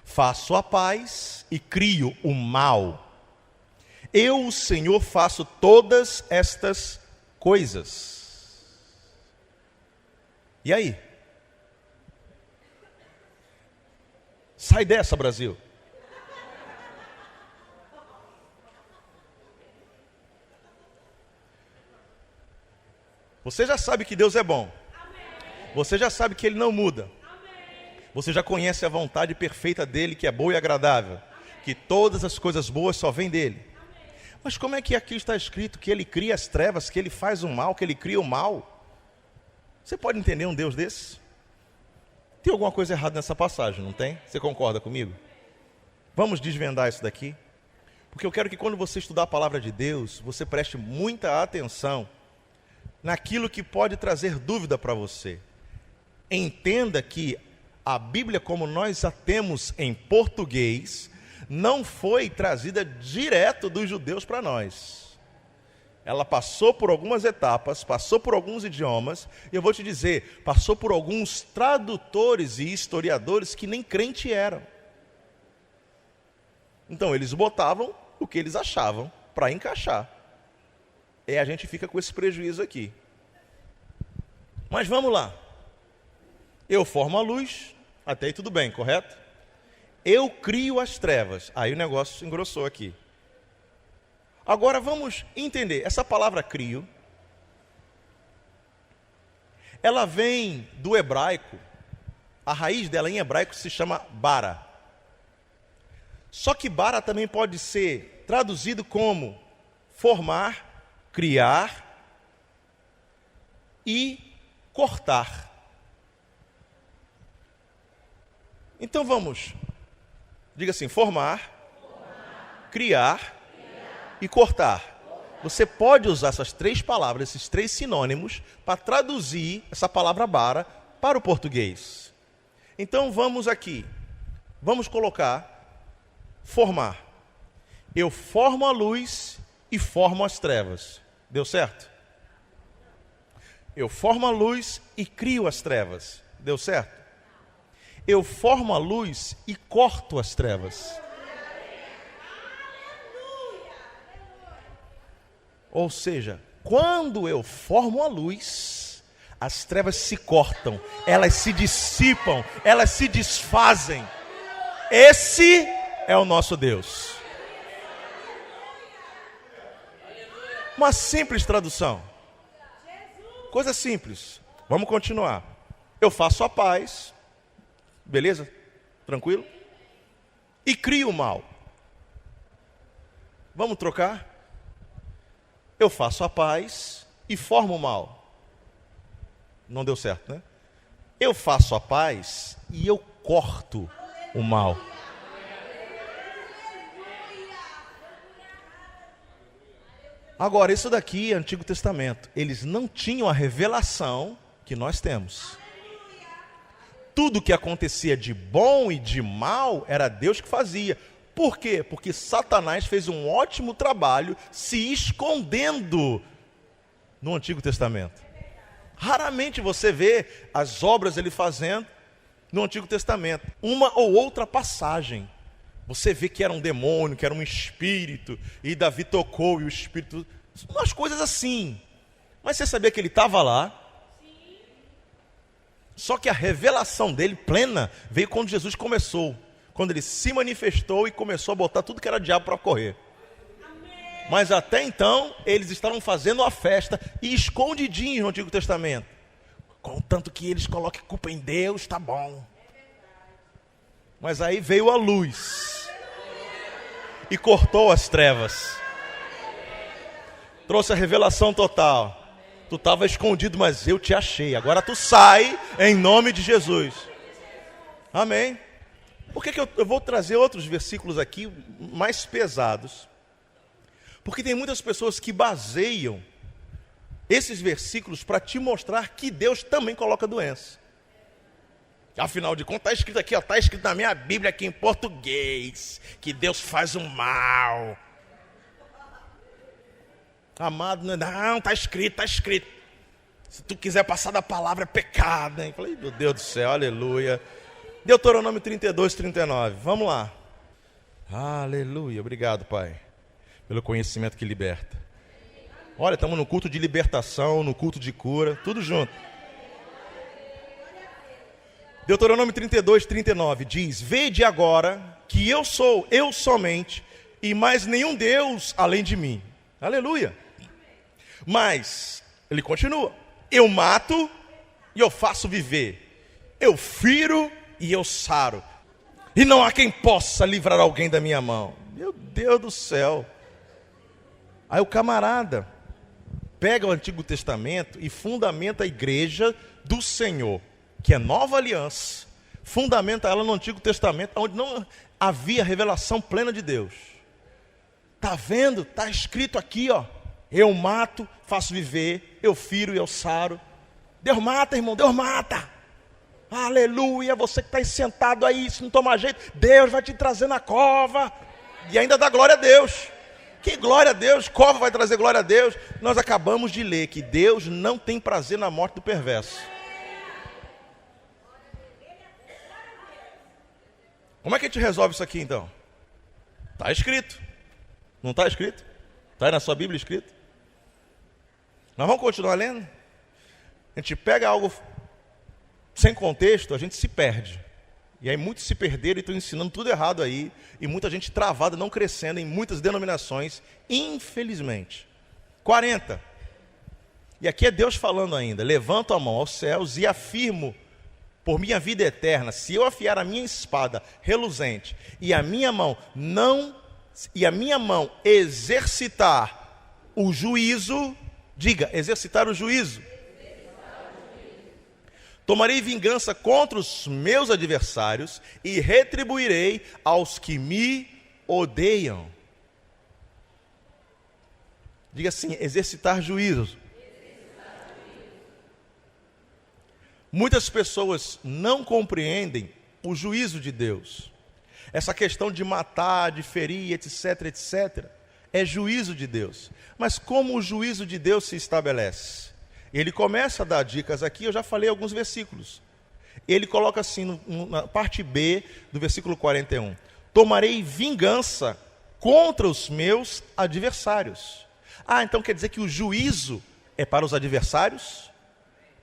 A: Faço a paz e crio o mal. Eu, o Senhor, faço todas estas coisas. E aí? Sai dessa, Brasil. Você já sabe que Deus é bom. Você já sabe que Ele não muda. Você já conhece a vontade perfeita dEle, que é boa e agradável. Que todas as coisas boas só vêm dEle. Mas como é que aqui está escrito que Ele cria as trevas, que Ele faz o mal, que Ele cria o mal? Você pode entender um Deus desse? Tem alguma coisa errada nessa passagem, não tem? Você concorda comigo? Vamos desvendar isso daqui. Porque eu quero que quando você estudar a palavra de Deus, você preste muita atenção naquilo que pode trazer dúvida para você. Entenda que a Bíblia, como nós a temos em português, não foi trazida direto dos judeus para nós. Ela passou por algumas etapas, passou por alguns idiomas, e eu vou te dizer, passou por alguns tradutores e historiadores que nem crente eram. Então eles botavam o que eles achavam para encaixar. E a gente fica com esse prejuízo aqui. Mas vamos lá. Eu formo a luz, até aí tudo bem, correto? Eu crio as trevas. Aí o negócio engrossou aqui. Agora vamos entender. Essa palavra crio, ela vem do hebraico. A raiz dela em hebraico se chama bara. Só que bara também pode ser traduzido como formar, criar e cortar. Então vamos, diga assim, formar, criar e cortar. Você pode usar essas três palavras, esses três sinônimos, para traduzir essa palavra bara para o português. Então vamos aqui, vamos colocar formar. Eu formo a luz e formo as trevas. Deu certo? Eu formo a luz e crio as trevas. Deu certo? Eu formo a luz e corto as trevas. Ou seja, quando eu formo a luz, as trevas se cortam, elas se dissipam, elas se desfazem. Esse é o nosso Deus. Uma simples tradução. Coisa simples. Vamos continuar. Eu faço a paz. Beleza? Tranquilo? E crio o mal. Vamos trocar? Eu faço a paz e formo o mal. Não deu certo, né? Eu faço a paz e eu corto o mal. Agora, isso daqui é Antigo Testamento. Eles não tinham a revelação que nós temos. Tudo que acontecia de bom e de mal era Deus que fazia. Por quê? Porque Satanás fez um ótimo trabalho se escondendo no Antigo Testamento. Raramente você vê as obras ele fazendo no Antigo Testamento. Uma ou outra passagem. Você vê que era um demônio, que era um espírito, e Davi tocou e o espírito... Umas coisas assim. Mas você sabia que ele estava lá? Só que a revelação dele, plena, veio quando Jesus começou. Quando ele se manifestou e começou a botar tudo que era diabo para correr. Mas até então, eles estavam fazendo a festa e escondidinhos no Antigo Testamento. Contanto que eles coloquem culpa em Deus, tá bom. Mas aí veio a luz e cortou as trevas. Trouxe a revelação total. Tu estava escondido, mas eu te achei. Agora tu sai em nome de Jesus. Amém. Por que eu vou trazer outros versículos aqui mais pesados? Porque tem muitas pessoas que baseiam esses versículos para te mostrar que Deus também coloca doença. Afinal de contas, está escrito aqui, está escrito na minha Bíblia aqui em português, que Deus faz o mal. Amado, não, está escrito, está escrito. Se tu quiser passar da palavra, é pecado, hein? Falei, meu Deus do céu, aleluia. Deuteronômio 32, 39, vamos lá. Aleluia, obrigado, Pai, pelo conhecimento que liberta. Olha, estamos no culto de libertação, no culto de cura, tudo junto. Deuteronômio 32, 39 diz: Vede agora que eu sou, eu somente, e mais nenhum Deus além de mim. Aleluia. Mas, ele continua: eu mato e eu faço viver, eu firo e eu saro, e não há quem possa livrar alguém da minha mão. Meu Deus do céu. Aí o camarada pega o Antigo Testamento e fundamenta a igreja do Senhor, que é nova aliança, fundamenta ela no Antigo Testamento, onde não havia revelação plena de Deus. Está vendo? Está escrito aqui, ó. Eu mato, faço viver, eu firo e eu saro. Deus mata, irmão, Deus mata. Aleluia, você que está sentado aí, se não tomar jeito, Deus vai te trazer na cova. E ainda dá glória a Deus. Que glória a Deus, cova vai trazer glória a Deus. Nós acabamos de ler que Deus não tem prazer na morte do perverso. Como é que a gente resolve isso aqui então? Está escrito. Não está escrito? Está aí na sua Bíblia escrito? Nós vamos continuar lendo? A gente pega algo sem contexto, a gente se perde. E aí muitos se perderam e estão ensinando tudo errado aí. E muita gente travada, não crescendo em muitas denominações, infelizmente. 40. E aqui é Deus falando ainda: levanto a mão aos céus e afirmo por minha vida eterna, se eu afiar a minha espada reluzente e a minha mão exercitar o juízo, diga, exercitar o juízo. Tomarei vingança contra os meus adversários e retribuirei aos que me odeiam. Diga assim, exercitar juízo. Muitas pessoas não compreendem o juízo de Deus. Essa questão de matar, de ferir, etc, etc, é juízo de Deus. Mas como o juízo de Deus se estabelece? Ele começa a dar dicas aqui, eu já falei alguns versículos. Ele coloca assim, na parte B do versículo 41. Tomarei vingança contra os meus adversários. Ah, então quer dizer que o juízo é para os adversários?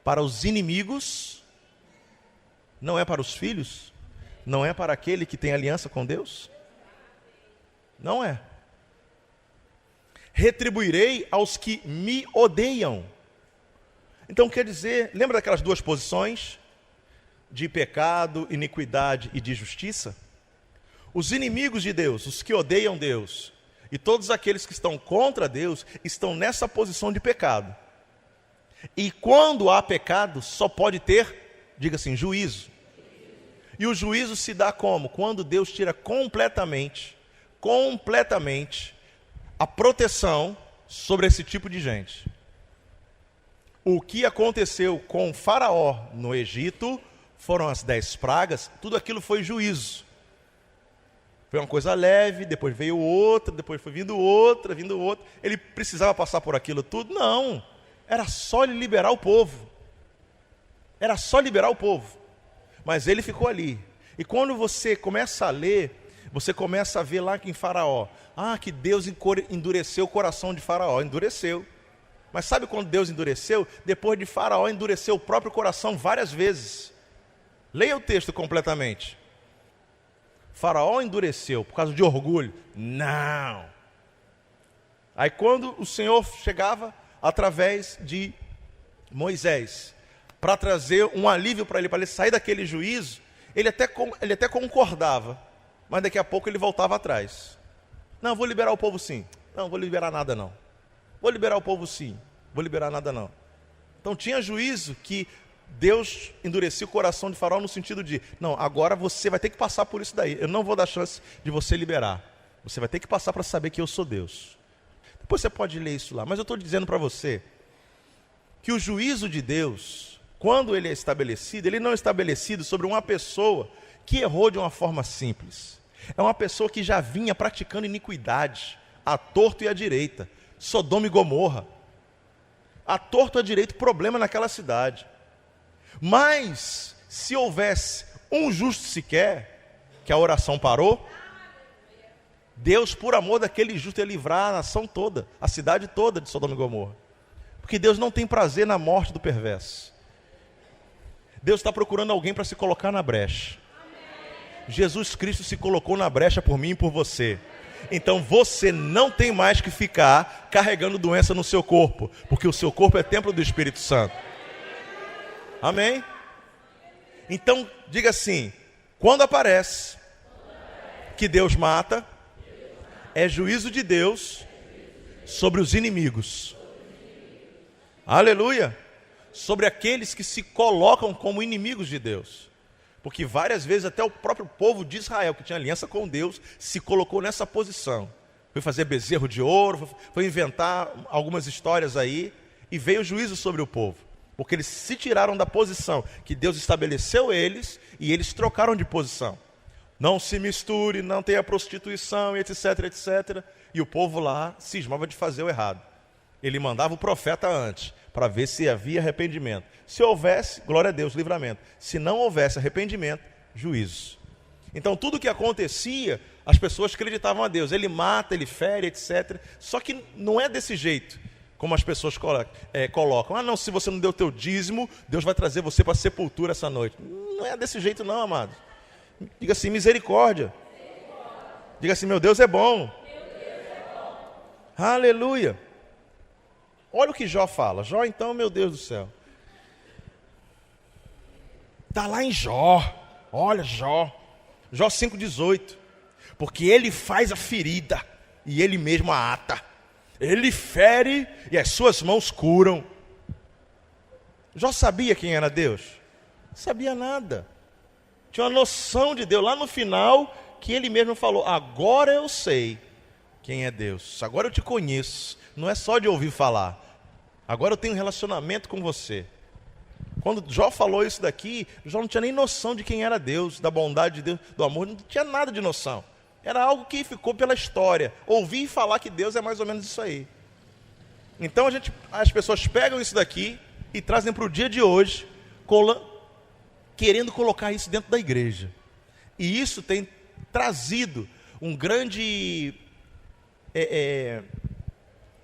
A: Para os inimigos? Não é para os filhos? Não é para aquele que tem aliança com Deus? Não é. Retribuirei aos que me odeiam. Então quer dizer, lembra daquelas duas posições? De pecado, iniquidade e de justiça? Os inimigos de Deus, os que odeiam Deus, e todos aqueles que estão contra Deus, estão nessa posição de pecado. E quando há pecado, só pode ter, diga assim, juízo. E o juízo se dá como? Quando Deus tira completamente a proteção sobre esse tipo de gente. O que aconteceu com Faraó no Egito foram as 10 pragas, tudo aquilo foi juízo. Foi uma coisa leve, depois veio outra, depois foi vindo outra. Ele precisava passar por aquilo tudo? Não, era só ele liberar o povo. Mas ele ficou ali. E quando você começa a ler, Você começa a ver lá que em Faraó, que Deus endureceu o coração de Faraó. Endureceu. Mas sabe quando Deus endureceu? Depois de Faraó endureceu o próprio coração várias vezes. Leia o texto completamente. Faraó endureceu por causa de orgulho? Não. Aí quando o Senhor chegava através de Moisés, para trazer um alívio para ele sair daquele juízo, ele até concordava, mas daqui a pouco ele voltava atrás. Não, vou liberar o povo sim. Não, vou liberar nada não. Vou liberar o povo sim. Vou liberar nada não. Então tinha juízo que Deus endurecia o coração de Faraó no sentido de, não, agora você vai ter que passar por isso daí. Eu não vou dar chance de você liberar. Você vai ter que passar para saber que eu sou Deus. Depois você pode ler isso lá. Mas eu estou dizendo para você que o juízo de Deus, quando ele é estabelecido, ele não é estabelecido sobre uma pessoa que errou de uma forma simples. É uma pessoa que já vinha praticando iniquidade, à torto e à direita. Sodoma e Gomorra. À torto e à direita, problema naquela cidade. Mas, se houvesse um justo sequer, que a oração parou, Deus, por amor daquele justo, ia livrar a nação toda, a cidade toda de Sodoma e Gomorra. Porque Deus não tem prazer na morte do perverso. Deus está procurando alguém para se colocar na brecha. Jesus Cristo se colocou na brecha por mim e por você. Então você não tem mais que ficar carregando doença no seu corpo, porque o seu corpo é templo do Espírito Santo. Amém? Então diga assim: quando aparece que Deus mata, é juízo de Deus sobre os inimigos. Aleluia! Sobre aqueles que se colocam como inimigos de Deus. Porque várias vezes até o próprio povo de Israel, que tinha aliança com Deus, se colocou nessa posição. Foi fazer bezerro de ouro, foi inventar algumas histórias aí, e veio o juízo sobre o povo. Porque eles se tiraram da posição que Deus estabeleceu eles, e eles trocaram de posição. Não se misture, não tenha prostituição, etc, etc. E o povo lá cismava de fazer o errado. Ele mandava o profeta antes, para ver se havia arrependimento. Se houvesse, glória a Deus, livramento. Se não houvesse arrependimento, juízo. Então tudo o que acontecia, as pessoas acreditavam a Deus. Ele mata, ele fere, etc. Só que não é desse jeito, como as pessoas colocam. Não, se você não deu o teu dízimo, Deus vai trazer você para a sepultura essa noite. Não é desse jeito não, amado. Diga assim, misericórdia. Diga assim, meu Deus é bom. Aleluia. Olha o que Jó fala. Jó, então, meu Deus do céu. Está lá em Jó. Olha, Jó. Jó 5,18. Porque ele faz a ferida e ele mesmo a ata. Ele fere e as suas mãos curam. Jó sabia quem era Deus? Não sabia nada. Tinha uma noção de Deus. Lá no final, que ele mesmo falou, agora eu sei quem é Deus. Agora eu te conheço. Não é só de ouvir falar. Agora eu tenho um relacionamento com você. Quando Jó falou isso daqui, Jó não tinha nem noção de quem era Deus, da bondade de Deus, do amor, não tinha nada de noção. Era algo que ficou pela história. Ouvir falar que Deus é mais ou menos isso aí. Então as pessoas pegam isso daqui e trazem para o dia de hoje, querendo colocar isso dentro da igreja. E isso tem trazido um grande,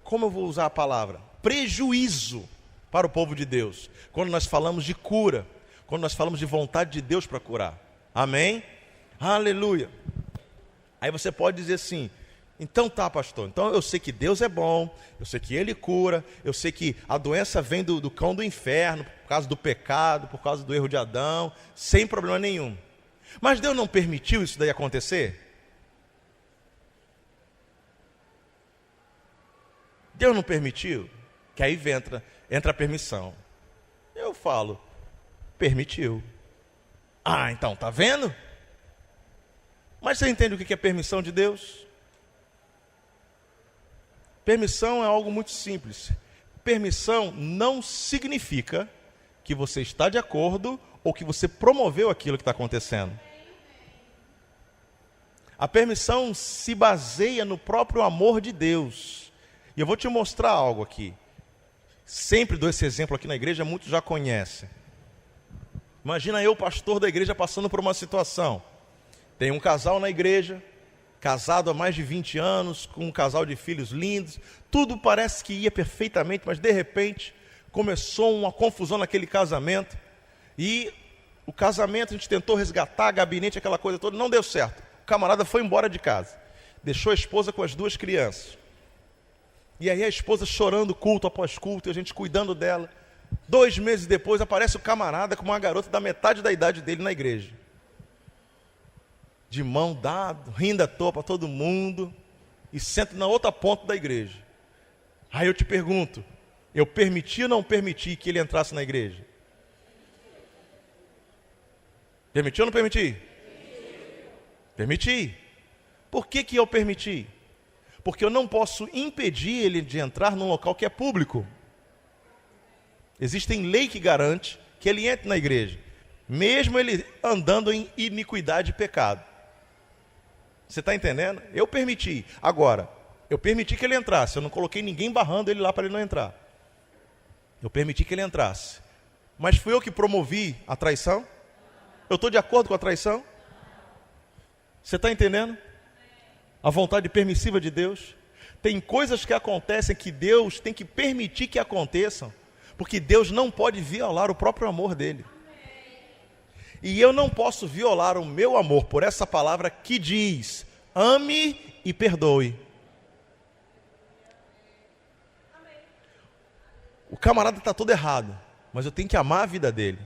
A: como eu vou usar a palavra? Prejuízo para o povo de Deus. Quando nós falamos de cura, quando nós falamos de vontade de Deus para curar. Amém? Aleluia. Aí você pode dizer assim, então tá, pastor, então eu sei que Deus é bom, eu sei que Ele cura, eu sei que a doença vem do cão do inferno, por causa do pecado, por causa do erro de Adão, sem problema nenhum. Mas Deus não permitiu isso daí acontecer? Deus não permitiu? Que aí entra a permissão. Eu falo, permitiu. Então, tá vendo? Mas você entende o que é permissão de Deus? Permissão é algo muito simples. Permissão não significa que você está de acordo ou que você promoveu aquilo que está acontecendo. A permissão se baseia no próprio amor de Deus. E eu vou te mostrar algo aqui. Sempre dou esse exemplo aqui na igreja, muitos já conhecem. Imagina eu, pastor da igreja, passando por uma situação. Tem um casal na igreja, casado há mais de 20 anos, com um casal de filhos lindos, tudo parece que ia perfeitamente, mas de repente começou uma confusão naquele casamento, e o casamento a gente tentou resgatar, gabinete, aquela coisa toda, não deu certo. O camarada foi embora de casa, deixou a esposa com as 2 crianças, e aí a esposa chorando culto após culto, e a gente cuidando dela. 2 meses depois aparece o camarada com uma garota da metade da idade dele na igreja, de mão dada, rindo à toa para todo mundo, e senta na outra ponta da igreja. Aí eu te pergunto, eu permiti ou não permiti que ele entrasse na igreja? Permiti ou não permiti? Permiti. Por que eu permiti? Porque eu não posso impedir ele de entrar num local que é público. Existe lei que garante que ele entre na igreja, mesmo ele andando em iniquidade e pecado. Você está entendendo? Eu permiti. Agora, eu permiti que ele entrasse. Eu não coloquei ninguém barrando ele lá para ele não entrar. Eu permiti que ele entrasse. Mas fui eu que promovi a traição? Eu estou de acordo com a traição? Você está entendendo? A vontade permissiva de Deus. Tem coisas que acontecem que Deus tem que permitir que aconteçam, porque Deus não pode violar o próprio amor dele. E eu não posso violar o meu amor por essa palavra que diz: ame e perdoe. O camarada está todo errado, mas eu tenho que amar a vida dele.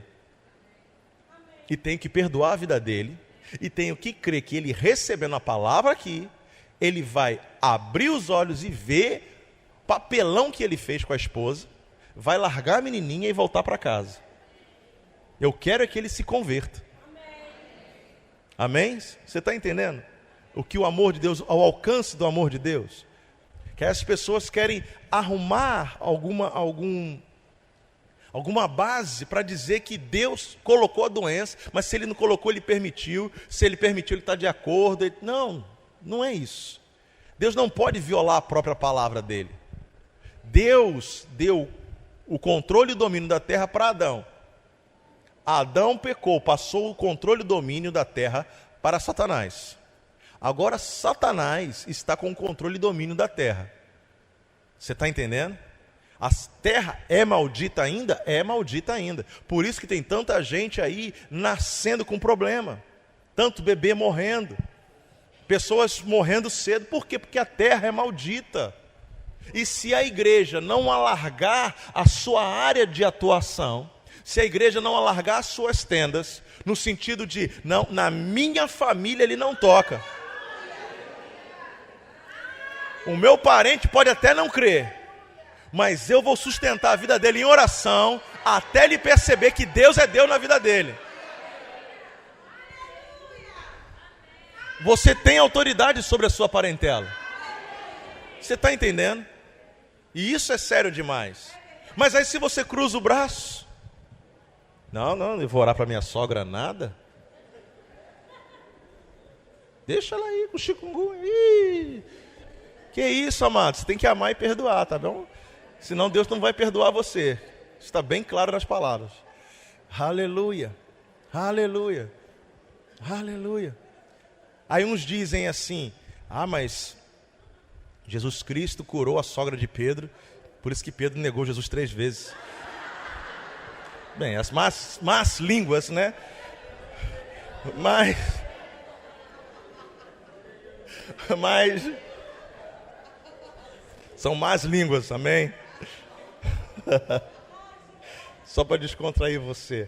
A: E tenho que perdoar a vida dele. E tenho que crer que ele, recebendo a palavra aqui, ele vai abrir os olhos e ver o papelão que ele fez com a esposa, vai largar a menininha e voltar para casa. Eu quero é que ele se converta. Amém? Você está entendendo? O que o amor de Deus, ao alcance do amor de Deus. Que as pessoas querem arrumar alguma base para dizer que Deus colocou a doença, mas se ele não colocou, ele permitiu. Se ele permitiu, ele está de acordo. Não, não é isso. Deus não pode violar a própria palavra dele. Deus deu o controle e o domínio da terra para Adão. Adão pecou, passou o controle e o domínio da terra para Satanás. Agora Satanás está com o controle e domínio da terra. Você está entendendo? A terra é maldita ainda? É maldita ainda. Por isso que tem tanta gente aí nascendo com problema. Tanto bebê morrendo. Pessoas morrendo cedo. Por quê? Porque a terra é maldita. E se a igreja não alargar a sua área de atuação, se a igreja não alargar as suas tendas, no sentido de, não, na minha família ele não toca. O meu parente pode até não crer, mas eu vou sustentar a vida dele em oração, até ele perceber que Deus é Deus na vida dele. Você tem autoridade sobre a sua parentela. Você está entendendo? E isso é sério demais. Mas aí se você cruza o braço, não, eu vou orar para minha sogra nada. Deixa ela aí com o chikungunya. Que isso, amado? Você tem que amar e perdoar, tá bom? Senão Deus não vai perdoar você. Está bem claro nas palavras. Aleluia, aleluia, aleluia. Aí uns dizem assim: mas Jesus Cristo curou a sogra de Pedro, por isso que Pedro negou Jesus 3 vezes. Bem, as más línguas, né? Mas são más línguas, amém? Só para descontrair você.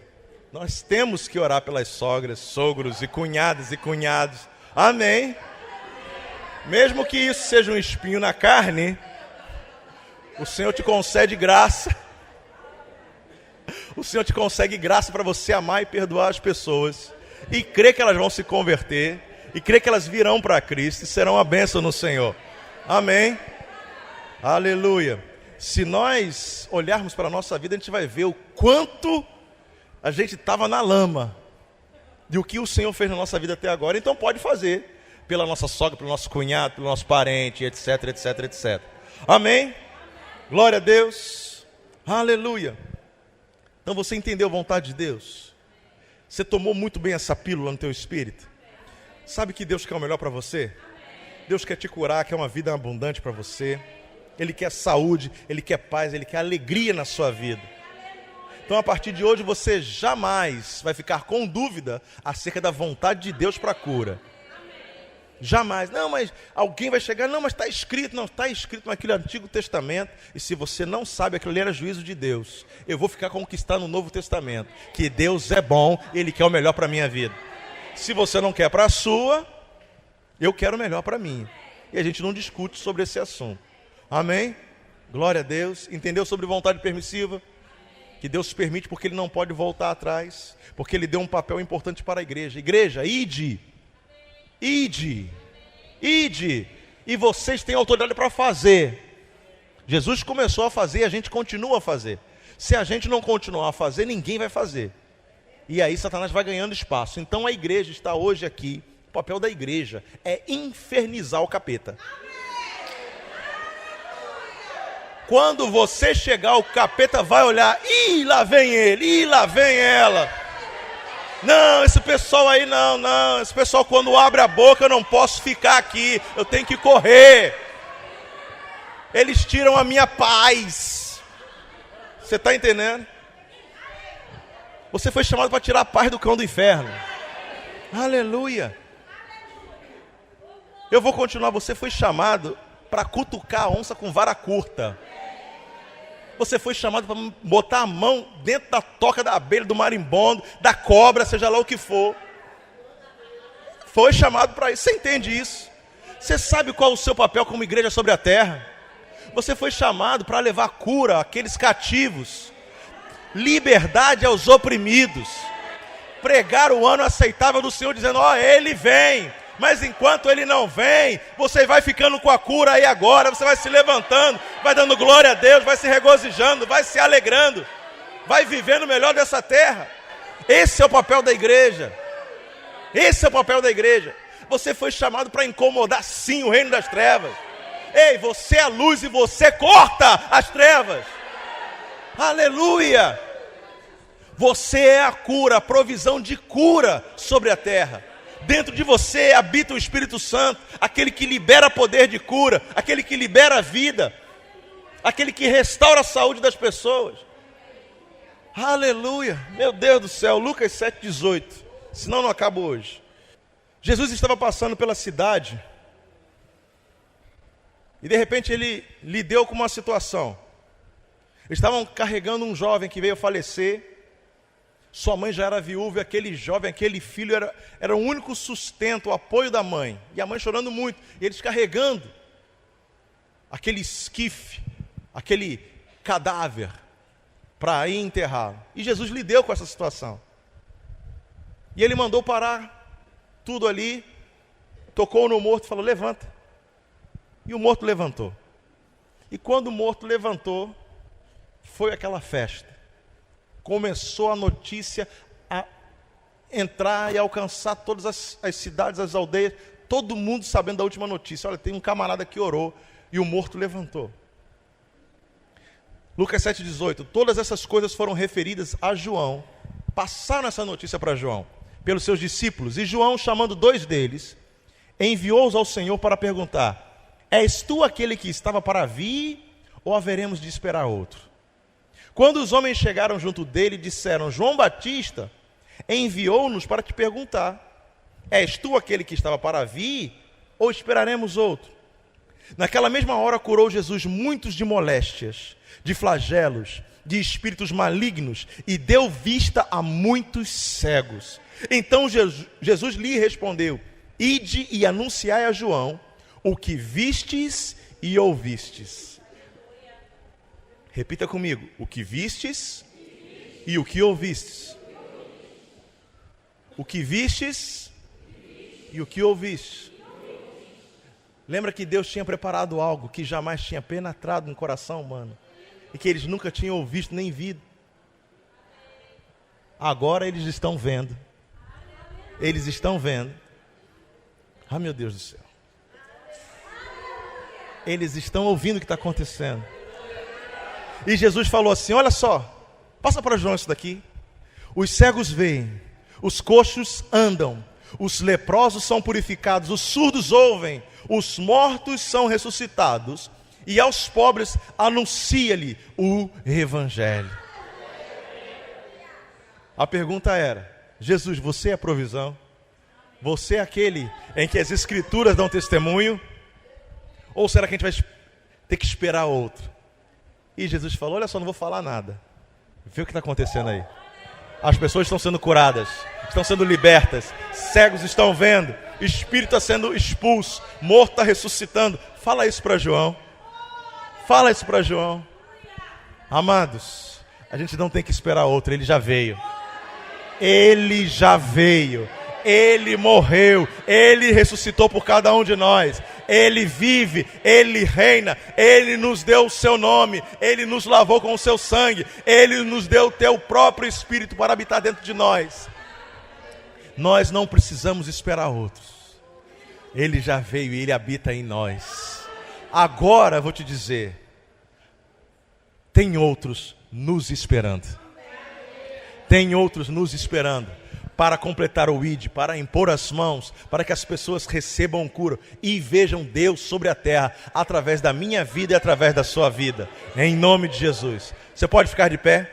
A: Nós temos que orar pelas sogras, sogros e cunhadas e cunhados. Amém? Mesmo que isso seja um espinho na carne, o Senhor te concede graça. O Senhor te consegue graça para você amar e perdoar as pessoas. E crer que elas vão se converter. E crer que elas virão para Cristo e serão a bênção no Senhor. Amém? Aleluia. Se nós olharmos para a nossa vida, a gente vai ver o quanto a gente estava na lama. E o que o Senhor fez na nossa vida até agora. Então pode fazer. Pela nossa sogra, pelo nosso cunhado, pelo nosso parente, etc, etc, etc. Amém? Glória a Deus. Aleluia. Então você entendeu a vontade de Deus? Você tomou muito bem essa pílula no teu espírito? Sabe que Deus quer o melhor para você? Deus quer te curar, quer uma vida abundante para você. Ele quer saúde, Ele quer paz, Ele quer alegria na sua vida. Então, a partir de hoje, você jamais vai ficar com dúvida acerca da vontade de Deus para a cura. Jamais. Não, mas alguém vai chegar, não, mas está escrito. Não, está escrito naquele Antigo Testamento. E se você não sabe, aquilo ali era juízo de Deus. Eu vou ficar com o que está no Novo Testamento. Que Deus é bom, Ele quer o melhor para a minha vida. Se você não quer para a sua, eu quero o melhor para mim. E a gente não discute sobre esse assunto. Amém? Glória a Deus. Entendeu sobre vontade permissiva? Que Deus permite porque Ele não pode voltar atrás. Porque Ele deu um papel importante para a igreja. Igreja, ide. Ide. Ide. E vocês têm autoridade para fazer. Jesus começou a fazer e a gente continua a fazer. Se a gente não continuar a fazer, ninguém vai fazer. E aí Satanás vai ganhando espaço. Então a igreja está hoje aqui. O papel da igreja é infernizar o capeta. Quando você chegar, o capeta vai olhar. Ih, lá vem ele, ih, lá vem ela. Não, esse pessoal aí não. Esse pessoal quando abre a boca eu não posso ficar aqui. Eu tenho que correr. Eles tiram a minha paz. Você está entendendo? Você foi chamado para tirar a paz do cão do inferno. Aleluia. Eu vou continuar. Você foi chamado para cutucar a onça com vara curta. Você foi chamado para botar a mão dentro da toca da abelha, do marimbondo, da cobra, seja lá o que for. Foi chamado para isso. Você entende isso? Você sabe qual é o seu papel como igreja sobre a terra? Você foi chamado para levar cura àqueles cativos, liberdade aos oprimidos, pregar o ano aceitável do Senhor, dizendo, ó, Ele vem. Mas enquanto Ele não vem, você vai ficando com a cura aí agora, você vai se levantando, vai dando glória a Deus, vai se regozijando, vai se alegrando, vai vivendo o melhor dessa terra. Esse é o papel da igreja. Esse é o papel da igreja. Você foi chamado para incomodar sim o reino das trevas. Ei, você é a luz e você corta as trevas. Aleluia. Você é a cura, a provisão de cura sobre a terra. Dentro de você habita o Espírito Santo, aquele que libera poder de cura, aquele que libera a vida, aquele que restaura a saúde das pessoas. Aleluia, meu Deus do céu, Lucas 7,18, senão não acabo hoje. Jesus estava passando pela cidade e de repente Ele lidou com uma situação. Eles estavam carregando um jovem que veio a falecer. Sua mãe já era viúva e aquele jovem, aquele filho era o único sustento, o apoio da mãe. E a mãe chorando muito. E eles carregando aquele esquife, aquele cadáver para ir enterrá-lo. E Jesus lidou com essa situação. E Ele mandou parar tudo ali, tocou no morto e falou, levanta. E o morto levantou. E quando o morto levantou, foi aquela festa. Começou a notícia a entrar e alcançar todas as cidades, as aldeias, todo mundo sabendo da última notícia. Olha, tem um camarada que orou e o morto levantou. Lucas 7,18, todas essas coisas foram referidas a João, passaram essa notícia para João, pelos seus discípulos, e João, chamando 2 deles, enviou-os ao Senhor para perguntar, és tu aquele que estava para vir, ou haveremos de esperar outro? Quando os homens chegaram junto dele, disseram, João Batista enviou-nos para te perguntar, és tu aquele que estava para vir, ou esperaremos outro? Naquela mesma hora curou Jesus muitos de moléstias, de flagelos, de espíritos malignos, e deu vista a muitos cegos. Então Jesus lhe respondeu, ide e anunciai a João o que vistes e ouvistes. Repita comigo, o que vistes e o que ouvistes. O que vistes e o que ouvistes. Lembra que Deus tinha preparado algo que jamais tinha penetrado no coração humano e que eles nunca tinham ouvido nem visto. Agora eles estão vendo. Eles estão vendo. Ah, meu Deus do céu. Eles estão ouvindo o que está acontecendo. E Jesus falou assim, olha só, passa para João isso daqui. Os cegos veem, os coxos andam, os leprosos são purificados, os surdos ouvem, os mortos são ressuscitados, e aos pobres anuncia-lhe o Evangelho. A pergunta era: Jesus, você é a provisão? Você é aquele em que as Escrituras dão testemunho? Ou será que a gente vai ter que esperar outro? E Jesus falou: olha só, não vou falar nada. Vê o que está acontecendo aí. As pessoas estão sendo curadas, estão sendo libertas, cegos estão vendo, espírito está sendo expulso, morto está ressuscitando. Fala isso para João. Fala isso para João. Amados, a gente não tem que esperar outro, ele já veio. Ele já veio. Ele morreu, Ele ressuscitou por cada um de nós. Ele vive, Ele reina, Ele nos deu o seu nome, Ele nos lavou com o seu sangue, Ele nos deu o teu próprio Espírito para habitar dentro de nós. Nós não precisamos esperar outros. Ele já veio e Ele habita em nós. Agora vou te dizer, tem outros nos esperando. Tem outros nos esperando para completar o ID, para impor as mãos, para que as pessoas recebam cura e vejam Deus sobre a terra, através da minha vida e através da sua vida, em nome de Jesus. Você pode ficar de pé?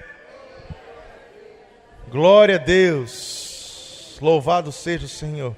A: Glória a Deus, louvado seja o Senhor.